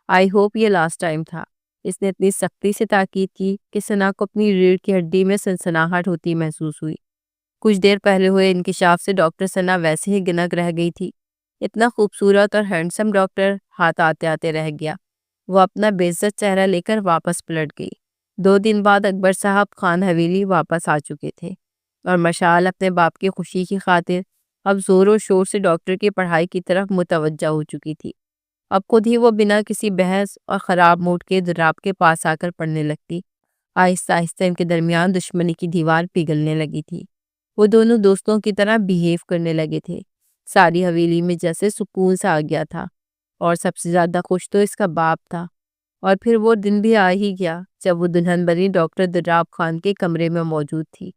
آئی ہوپ یہ لاسٹ ٹائم تھا۔ اس نے اتنی سختی سے تاکید کی کہ ثنا کو اپنی ریڑھ کی ہڈی میں سنسناہٹ ہوتی محسوس ہوئی۔ کچھ دیر پہلے ہوئے انکشاف سے ڈاکٹر ثنا ویسے ہی گنگ رہ گئی تھی۔ اتنا خوبصورت اور ہینڈسم ڈاکٹر ہاتھ آتے آتے رہ گیا۔ وہ اپنا بے عزت چہرہ لے کر واپس پلٹ گئی۔ 2 دن بعد اکبر صاحب خان حویلی واپس آ چکے تھے، اور مشال اپنے باپ کی خوشی کی خاطر اب زور و شور سے ڈاکٹر کی پڑھائی کی طرف متوجہ ہو چکی تھی۔ اب خود ہی وہ بنا کسی بحث اور خراب موڈ کے دراب کے پاس آ کر پڑھنے لگتی۔ آہستہ آہستہ ان کے درمیان دشمنی کی دیوار پگھلنے لگی تھی۔ وہ دونوں دوستوں کی طرح بیہیو کرنے لگے تھے۔ ساری حویلی میں جیسے سکون سا آ گیا تھا، اور سب سے زیادہ خوش تو اس کا باپ تھا۔ اور پھر وہ دن بھی آ ہی گیا جب وہ دلہن بنی ڈاکٹر دراب خان کے کمرے میں موجود تھی۔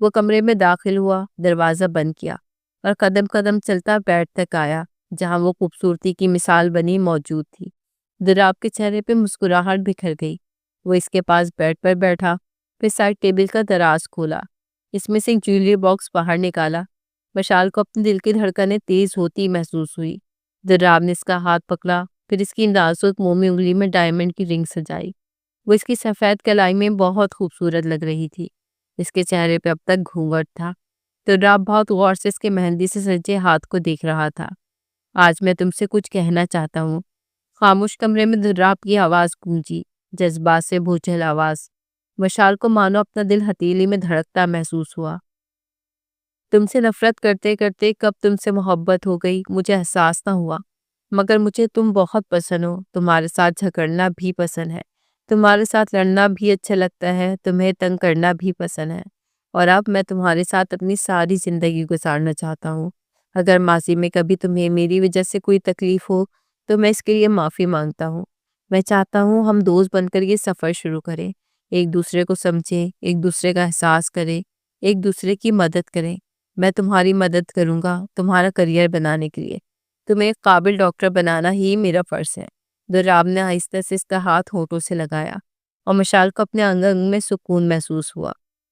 وہ کمرے میں داخل ہوا، دروازہ بند کیا، اور قدم قدم چلتا بیڈ تک آیا جہاں وہ خوبصورتی کی مثال بنی موجود تھی۔ دراب کے چہرے پہ مسکراہٹ بکھر گئی۔ وہ اس کے پاس بیڈ پر بیٹھا، پھر سائڈ ٹیبل کا دراز کھولا، اس میں سے ایک جویلری باکس باہر نکالا۔ مشال کو اپنے دل کی دھڑکنیں تیز ہوتی محسوس ہوئی۔ دراب نے اس کا ہاتھ پکڑا، پھر اس کی نازک مومی انگلی میں ڈائمنڈ کی رنگ سجائی۔ وہ اس کی سفید کلائی میں بہت خوبصورت لگ رہی تھی۔ اس کے چہرے پہ اب تک گھونگھٹ تھا۔ دراب بہت غور سے اس کے مہندی سے سجے ہاتھ کو دیکھ رہا تھا۔ آج میں تم سے کچھ کہنا چاہتا ہوں۔ خاموش کمرے میں دراب کی آواز گونجی، جذبات سے بھوچل آواز۔ مشال کو مانو اپنا دل ہتھیلی میں دھڑکتا محسوس ہوا۔ تم سے نفرت کرتے کرتے کب تم سے محبت ہو گئی مجھے احساس نہ ہوا، مگر مجھے تم بہت پسند ہو۔ تمہارے ساتھ جھگڑنا بھی پسند ہے، تمہارے ساتھ لڑنا بھی اچھا لگتا ہے، تمہیں تنگ کرنا بھی پسند ہے، اور اب میں تمہارے ساتھ اپنی ساری زندگی گزارنا چاہتا ہوں۔ اگر ماضی میں کبھی تمہیں میری وجہ سے کوئی تکلیف ہو تو میں اس کے لیے معافی مانگتا ہوں۔ میں چاہتا ہوں ہم دوست بن کر یہ سفر شروع کریں، ایک دوسرے کو سمجھیں، ایک دوسرے کا احساس کریں، ایک دوسرے کی مدد کریں۔ میں تمہاری مدد کروں گا تمہارا کریئر بنانے کے لیے۔ تمہیں ایک قابل ڈاکٹر بنانا ہی میرا فرض ہے۔ دراب نے آہستہ سے اس کا ہاتھ ہونٹوں سے لگایا، اور مشال کو اپنے انگ انگ میں سکون محسوس ہوا۔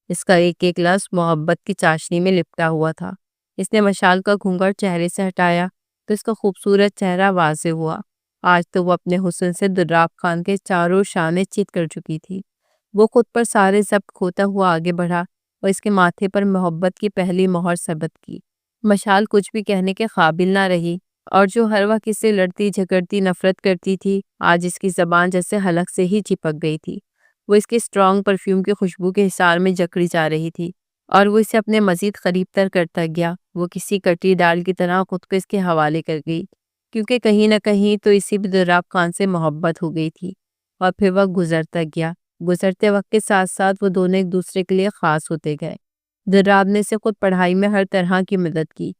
اس کا ایک ایک لفظ محبت کی چاشنی میں لپٹا ہوا تھا۔ اس نے مشال کا گھونگھٹ چہرے سے ہٹایا تو اس کا خوبصورت چہرہ واضح ہوا۔ آج تو وہ اپنے حسن سے دراب خان کے چاروں شانے چیت کر چکی تھی۔ وہ خود پر سارے ضبط کھوتا ہوا آگے بڑھا اور اس کے ماتھے پر محبت کی پہلی مہر ثبت کی۔ مشال کچھ بھی کہنے کے قابل نہ رہی، اور جو ہر وقت اس سے لڑتی جھگڑتی نفرت کرتی تھی، آج اس کی زبان جیسے حلق سے ہی چپک گئی تھی۔ وہ اس کے اسٹرانگ پرفیوم کی خوشبو کے حصار میں جکڑی جا رہی تھی، اور وہ اسے اپنے مزید قریب تر کرتا گیا۔ وہ کسی کٹی ڈال کی طرح خود کو اس کے حوالے کر گئی، کیونکہ کہیں نہ کہیں تو اسی بھی دراب خان سے محبت ہو گئی تھی۔ اور پھر وقت گزرتا گیا۔ گزرتے وقت کے ساتھ ساتھ وہ دونوں ایک دوسرے کے لیے خاص ہوتے گئے۔ دراب نے اسے خود پڑھائی میں ہر طرح کی مدد کی۔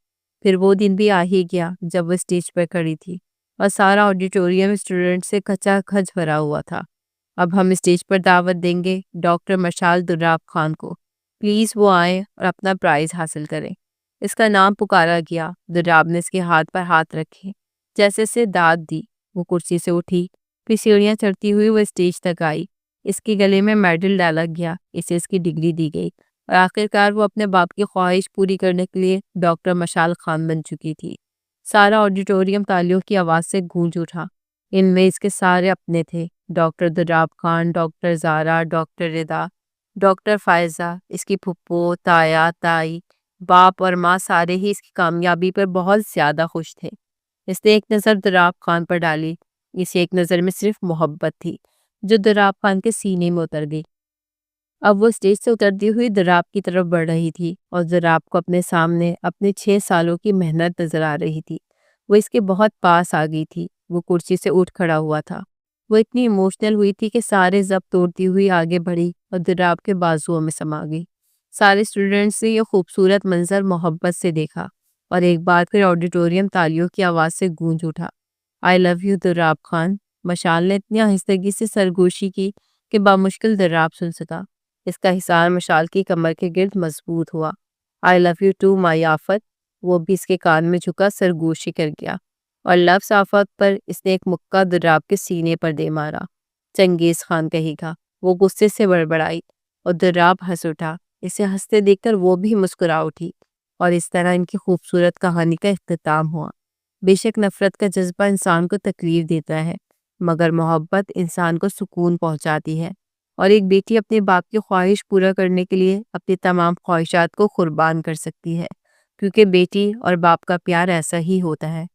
پھر وہ دن بھی آ ہی گیا جب وہ اسٹیج پر کھڑی تھی، اور سارا آڈیٹوریم اسٹوڈنٹ سے کھچا کھچ بھرا ہوا تھا۔ اب ہم اسٹیج پر دعوت دیں گے ڈاکٹر مشال دراب خان کو۔ پلیز وہ آئیں اور اپنا پرائز حاصل کریں۔ اس کا نام پکارا گیا۔ دراب نے اس کے ہاتھ پر ہاتھ رکھے، جیسے اسے داد دی۔ وہ کرسی سے اٹھی، پھر سیڑھیاں چڑھتی ہوئی وہ اسٹیج تک آئی۔ اس کے گلے میں میڈل ڈالا گیا، اسے اس کی ڈگری دی گئی، اور آخرکار وہ اپنے باپ کی خواہش پوری کرنے کے لیے ڈاکٹر مشال خان بن چکی تھی۔ سارا آڈیٹوریم تالیوں کی آواز سے گونج اٹھا۔ ان میں اس کے سارے اپنے تھے، ڈاکٹر دراب خان، ڈاکٹر زارا، ڈاکٹر ردا، ڈاکٹر فائزہ، اس کی پھپھو، تایا، تائی، باپ اور ماں سارے ہی اس کی کامیابی پر بہت زیادہ خوش تھے۔ اس نے ایک نظر دراب خان پر ڈالی۔ اس ایک نظر میں صرف محبت تھی جو دراب خان کے سینے میں اتر گئی۔ اب وہ اسٹیج سے اترتی ہوئی دراب کی طرف بڑھ رہی تھی اور دراب کو اپنے سامنے اپنے 6 سالوں کی محنت نظر آ رہی تھی۔ وہ اس کے بہت پاس آ گئی تھی۔ وہ کرسی سے اٹھ کھڑا ہوا تھا۔ وہ اتنی ایموشنل ہوئی تھی کہ سارے ضبط توڑتی ہوئی آگے بڑھی اور دراب کے بازوؤں میں سما گئی۔ سارے اسٹوڈنٹس نے یہ خوبصورت منظر محبت سے دیکھا اور ایک بار پھر آڈیٹوریم تالیوں کی آواز سے گونج اٹھا۔ آئی لو یو دراب خان۔ مشال نے اتنی آہستگی سے سرگوشی کی کہ بامشکل دراب سن سکا۔ اس کا حصار مشال کی کمر کے گرد مضبوط ہوا۔ آئی لو یو ٹو مائی آفت۔ وہ بھی اس کے کان میں جھکا سرگوشی کر گیا اور لفظ آفت پر اس نے ایک مکہ دراب کے سینے پر دے مارا۔ چنگیز خان کہے گا۔ وہ غصے سے بڑبڑائی اور دراب ہنس اٹھا۔ اسے ہنستے دیکھ کر وہ بھی مسکرا اٹھی اور اس طرح ان کی خوبصورت کہانی کا اختتام ہوا۔ بے شک نفرت کا جذبہ انسان کو تکلیف دیتا ہے، مگر محبت انسان کو سکون پہنچاتی ہے، اور ایک بیٹی اپنے باپ کی خواہش پورا کرنے کے لیے اپنی تمام خواہشات کو قربان کر سکتی ہے، کیونکہ بیٹی اور باپ کا پیار ایسا ہی ہوتا ہے۔